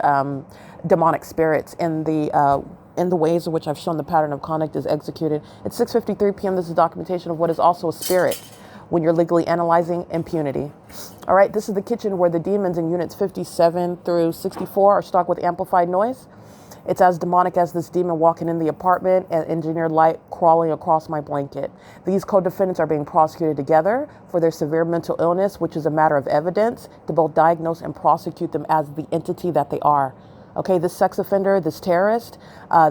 demonic spirits in the ways in which I've shown the pattern of conduct is executed. It's 6:53 p.m. This is documentation of what is also a spirit when you're legally analyzing impunity. All right, this is the kitchen where the demons in units 57 through 64 are stocked with amplified noise. It's as demonic as this demon walking in the apartment and engineered light crawling across my blanket. These co-defendants are being prosecuted together for their severe mental illness, which is a matter of evidence to both diagnose and prosecute them as the entity that they are. Okay, this sex offender, this terrorist,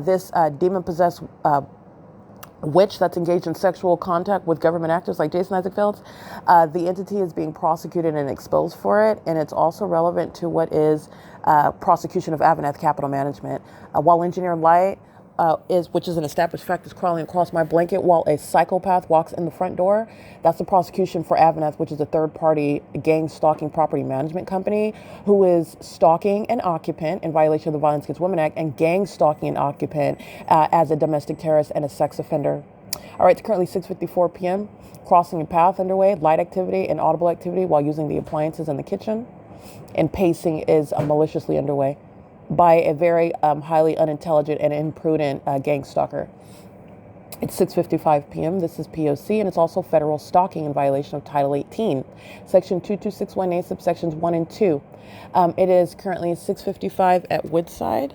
this demon-possessed witch that's engaged in sexual contact with government actors like Jason Isaac Fields, the entity is being prosecuted and exposed for it, and it's also relevant to what is prosecution of AVANATH capital management. While engineered light which is an established fact, is crawling across my blanket while a psychopath walks in the front door. That's the prosecution for AVANATH, which is a third-party gang stalking property management company who is stalking an occupant in violation of the Violence Against Women Act and gang stalking an occupant as a domestic terrorist and a sex offender. All right, it's currently 6:54 p.m. Crossing a path underway, light activity and audible activity while using the appliances in the kitchen. And pacing is maliciously underway by a very highly unintelligent and imprudent gang stalker. It's 6:55 p.m. This is P.O.C. and it's also federal stalking in violation of Title 18, Section 22618, subsections 1 and 2. It is currently 6:55 at Woodside.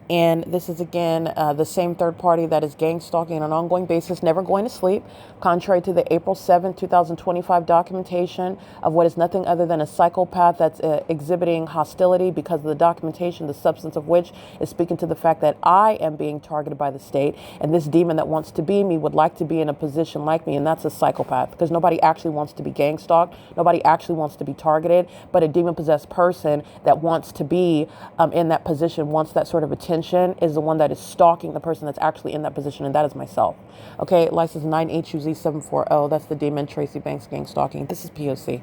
And this is, again, the same third party that is gang stalking on an ongoing basis, never going to sleep, contrary to the April 7, 2025 documentation of what is nothing other than a psychopath that's exhibiting hostility because of the documentation, the substance of which is speaking to the fact that I am being targeted by the state. And this demon that wants to be me would like to be in a position like me. And that's a psychopath, because nobody actually wants to be gang stalked. Nobody actually wants to be targeted. But a demon-possessed person that wants to be in that position, wants that sort of attention, is the one that is stalking the person that's actually in that position, and that is myself. Okay, license 9HUZ740. That's the demon Tracy Banks gang stalking. This is P.O.C.